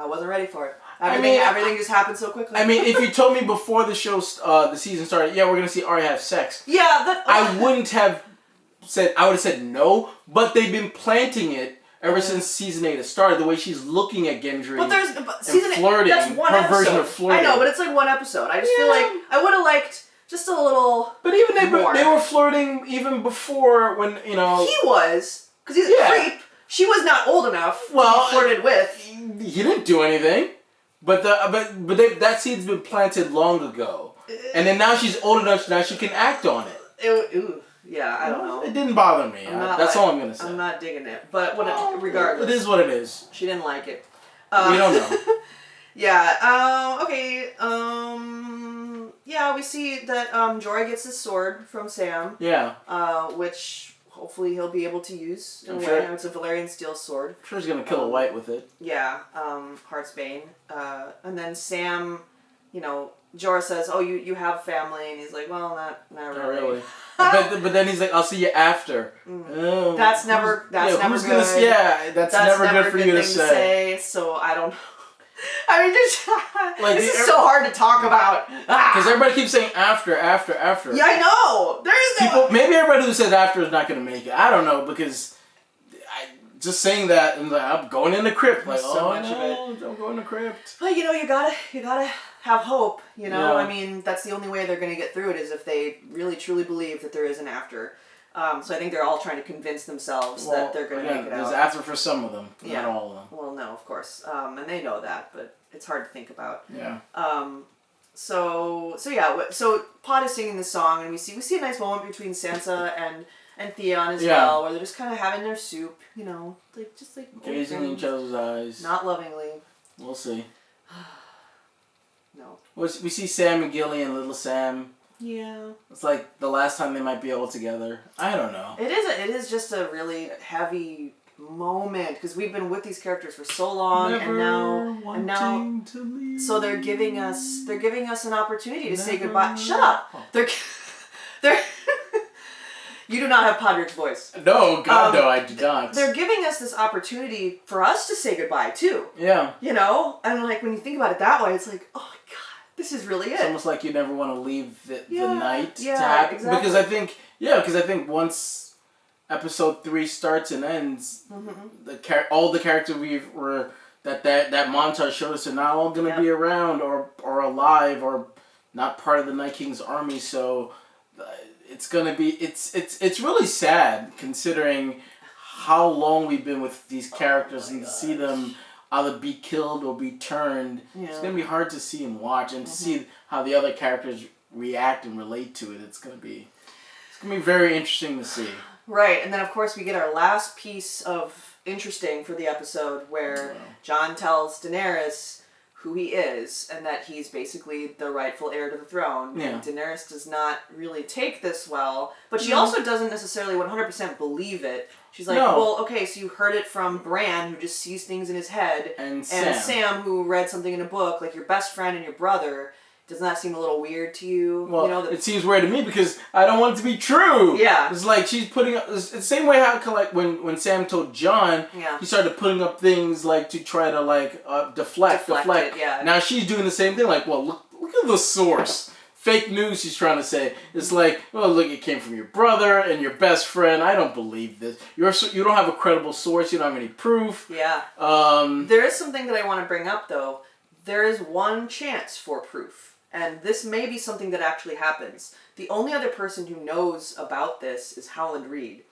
wasn't ready for it. Everything just happened so quickly. I mean, if you told me before the show, the season started, yeah, we're gonna see Arya have sex. Yeah, I wouldn't have said. I would have said no, but they've been planting it ever since season 8 has started. The way she's looking at Gendry, season 8, flirting, that's one her episode. version of flirting. I know, but it's like one episode. I just feel like I would have liked just a little. But even they were flirting even before when he was because he's a creep. She was not old enough to be flirted with. He didn't do anything. But that seed's been planted long ago, and then now she's old enough, now she can act on it. Yeah, I don't know. It didn't bother me. That's all I'm gonna say. I'm not digging it, but regardless, it is what it is. She didn't like it. We don't know. Yeah. Okay. Yeah, we see that Jorah gets his sword from Sam. Yeah. Which. Hopefully he'll be able to use in a way. It's a Valyrian steel sword. I'm sure he's gonna kill a white with it. Yeah, Heartsbane. And then Sam, Jorah says, "Oh, you have family," and he's like, "Well, not really." but then he's like, "I'll see you after." Oh, that's never good. That's never good for you to say. So I don't know. I mean, this is so hard to talk about. Because everybody keeps saying after. Yeah, I know. There is maybe everybody who says after is not going to make it. I don't know, because just saying that, and I'm going in the crypt. Like, so much no, of it. don't go in the crypt. But you gotta have hope. Yeah. I mean, that's the only way they're gonna get through it is if they really truly believe that there is an after. So I think they're all trying to convince themselves that they're gonna make it out. There's after for some of them, not all of them. Well, no, of course, and they know that, but it's hard to think about. Yeah. So Pod is singing this song, and we see a nice moment between Sansa and Theon as well, where they're just kind of having their soup, just gazing in each other's eyes. Not lovingly. We'll see. No. We see Sam and Gilly and Little Sam. Yeah. It's like the last time they might be all together. I don't know. It is just a really heavy moment because we've been with these characters for so long, and now to leave. So they're giving us an opportunity to say goodbye. Shut up. They're You do not have Podrick's voice. No, God, no, I do not. They're giving us this opportunity for us to say goodbye too. Yeah. And like when you think about it that way, it's like, oh my God, this is really it. It's almost like you never want to leave the night to yeah, happen. exactly. Because I think once episode 3 starts and ends, all the characters that montage showed us are not all going to be around or alive or not part of the Night King's army. So it's going to be it's really sad considering how long we've been with these characters and to see them either be killed or be turned. Yeah. It's going to be hard to see and watch and to see how the other characters react and relate to it. It's going to be very interesting to see. Right, and then of course we get our last piece of interesting for the episode where Jon tells Daenerys who he is and that he's basically the rightful heir to the throne. Yeah. And Daenerys does not really take this well, but she also doesn't necessarily 100% believe it. She's like, well, okay, so you heard it from Bran, who just sees things in his head, and Sam, who read something in a book, like your best friend and your brother. Doesn't that seem a little weird to you? Well, it seems weird to me because I don't want it to be true. Yeah. It's like she's putting up... It's the same way how like when Sam told Jon, he started putting up things like to try to deflect. It, yeah. Now she's doing the same thing. Like, well, look at the source. Fake news she's trying to say. It's like, well, look, it came from your brother and your best friend. I don't believe this. You don't have a credible source. You don't have any proof. Yeah. There is something that I want to bring up, though. There is one chance for proof. And this may be something that actually happens. The only other person who knows about this is Howland Reed,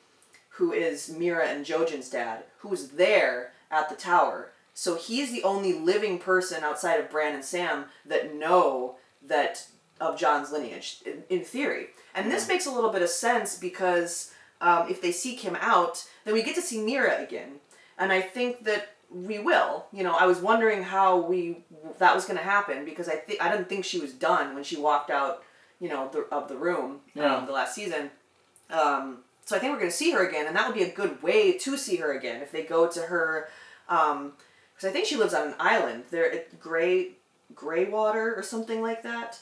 who is Mira and Jojen's dad, who was there at the tower. So he's the only living person outside of Bran and Sam that know of Jon's lineage, in theory. And this makes a little bit of sense because if they seek him out, then we get to see Mira again. And I think that we will. I was wondering how that was going to happen because I didn't think she was done when she walked out, of the room the last season. So I think we're going to see her again, and that would be a good way to see her again if they go to her, because I think she lives on an island. Greywater or something like that.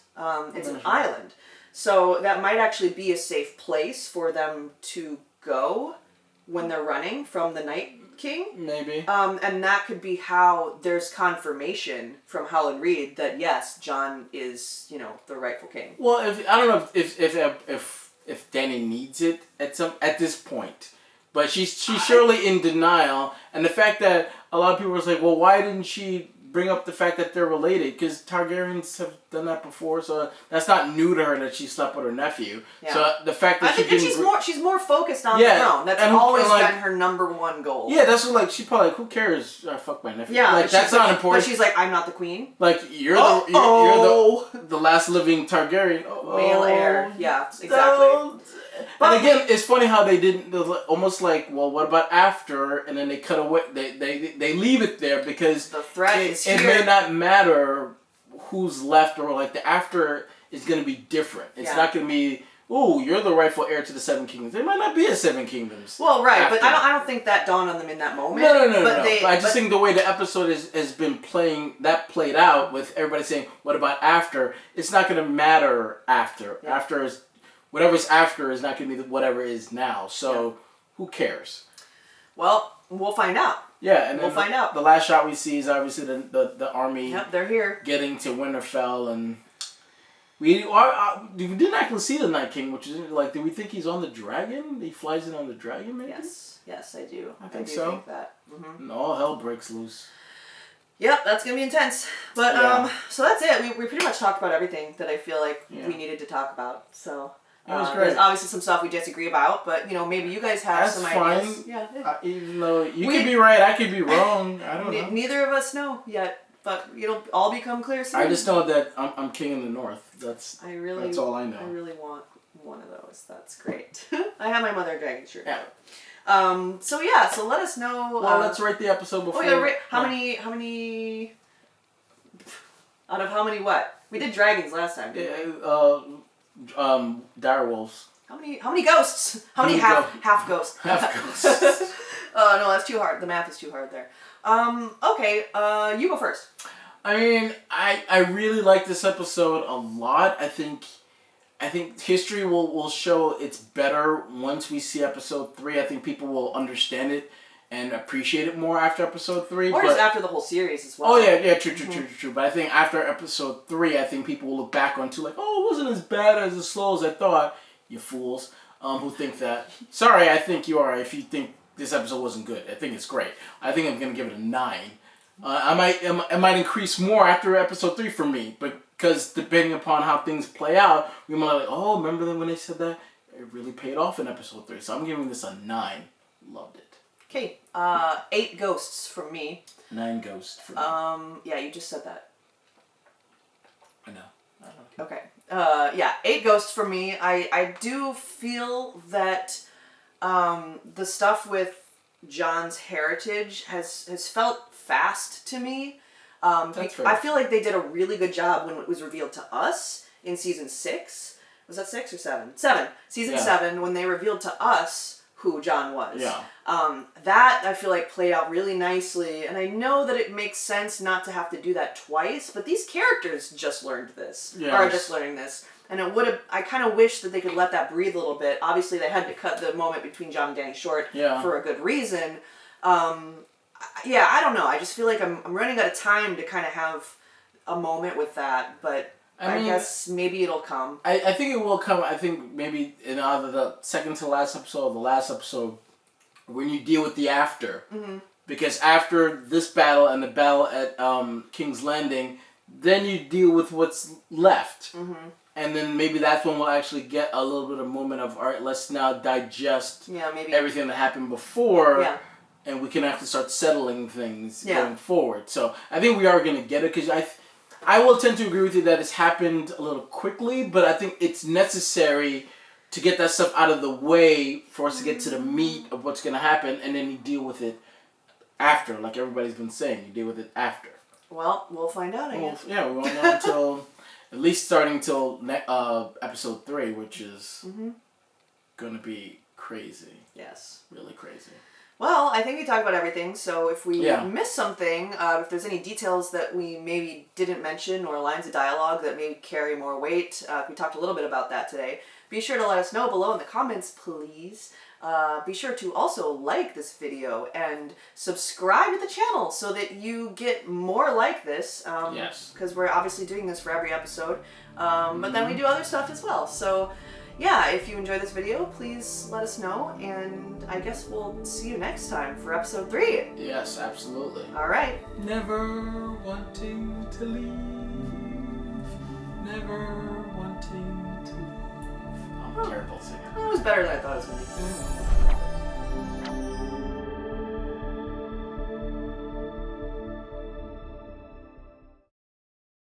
It's an island, so that might actually be a safe place for them to go when they're running from the Night King. Maybe. And that could be how there's confirmation from Howland Reed that yes, Jon is, the rightful king. Well, I don't know if Dany needs it at this point, but she's surely in denial, and the fact that a lot of people are like, well, why didn't she bring up the fact that they're related? Because Targaryens have done that before, so that's not new to her that she slept with her nephew. Yeah. So the fact that she's more focused on the throne. That's always been her number one goal. Yeah, that's what she probably who cares? Fuck my nephew. Yeah, that's not important. But she's like, I'm not the queen. Like you're the last living Targaryen. Male heir. Yeah, exactly. And again, it's funny how they didn't almost like, well, what about after? And then they cut away. They leave it there because the threat is here. It may not matter who's left, or like the after is going to be different. It's not going to be, ooh, you're the rightful heir to the Seven Kingdoms. There might not be a Seven Kingdoms. Well, right, but I don't think that dawned on them in that moment. No. But I just think the way the episode has been played out with everybody saying, what about after? It's not going to matter after. Yeah. After is. Whatever's after is not going to be whatever is now. So, who cares? Well, we'll find out. Yeah, and we'll find out. The last shot we see is obviously the army. Yep, they're here. Getting to Winterfell, and we didn't actually see the Night King, which is like, do we think he's on the dragon? He flies in on the dragon, maybe? Yes, I do. I think so. Think that. Mm-hmm. And all hell breaks loose. Yep, that's gonna be intense. But so that's it. We pretty much talked about everything that I feel like we needed to talk about. So that was great. There's obviously some stuff we disagree about, but maybe you guys have some ideas. Fine. Yeah. Even though you could be right, I could be wrong. I don't know. Neither of us know yet, but it'll all become clear soon. I just know that I'm king in the north. That's all I know. I really want one of those. That's great. I have my Mother Dragon shirt. Yeah. So let us know. Well, let's rate the eepisode before. How many out of how many what? We did dragons last time, didn't we? Direwolves. How many ghosts? How many half ghosts? Half ghosts. No, that's too hard. The math is too hard there. Okay, you go first. I mean, I really like this episode a lot. I think history will show it's better once we see episode 3. I think people will understand it and appreciate it more after episode 3. Or just after the whole series as well. Oh yeah, true. But I think after episode 3, I think people will look back onto like, oh, it wasn't as bad as slow as I thought. You fools, who think that. Sorry, I think you are. If you think this episode wasn't good, I think it's great. I think I'm gonna give it a 9. It might increase more after episode 3 for me, because depending upon how things play out, we might like, oh, remember when they said that? It really paid off in episode 3. So I'm giving this a 9. Loved it. Okay, 8 ghosts from me. 9 ghosts from me. Yeah, you just said that. I know. Okay. 8 ghosts from me. I do feel that the stuff with John's heritage has felt fast to me. I feel like they did a really good job when it was revealed to us in season 6. Was that 6 or 7? 7. Season 7, when they revealed to us who John was. Yeah. That I feel like played out really nicely, and I know that it makes sense not to have to do that twice, but these characters just learned this. Yes. Are just learning this. And I kind of wish that they could let that breathe a little bit. Obviously, they had to cut the moment between John and Danny short for a good reason. I don't know. I just feel like I'm running out of time to kind of have a moment with that, but I guess maybe it'll come. I think it will come. I think maybe in either the second to last episode or the last episode, when you deal with the after. Mm-hmm. Because after this battle and the battle at King's Landing, then you deal with what's left. Mm-hmm. And then maybe that's when we'll actually get a little bit of moment of, all right, let's now digest everything that happened before. Yeah. And we can actually start settling things going forward. So I think we are going to get it, because I will tend to agree with you that it's happened a little quickly, but I think it's necessary to get that stuff out of the way for us to get to the meat of what's going to happen, and then you deal with it after, like everybody's been saying. You deal with it after. Well, we'll find out, I guess. Yeah, we won't know until, at least starting till episode 3, which is going to be crazy. Yes. Really crazy. Well, I think we talked about everything, so if we missed something, if there's any details that we maybe didn't mention or lines of dialogue that maybe carry more weight, we talked a little bit about that today. Be sure to let us know below in the comments, please. Be sure to also like this video and subscribe to the channel so that you get more like this. Yes. Because we're obviously doing this for every episode. But then we do other stuff as well. So yeah, if you enjoyed this video, please let us know, and I guess we'll see you next time for episode 3. Yes, absolutely. All right. Never wanting to leave. Never wanting to leave. I'm a terrible singer. It was better than I thought it was going to be.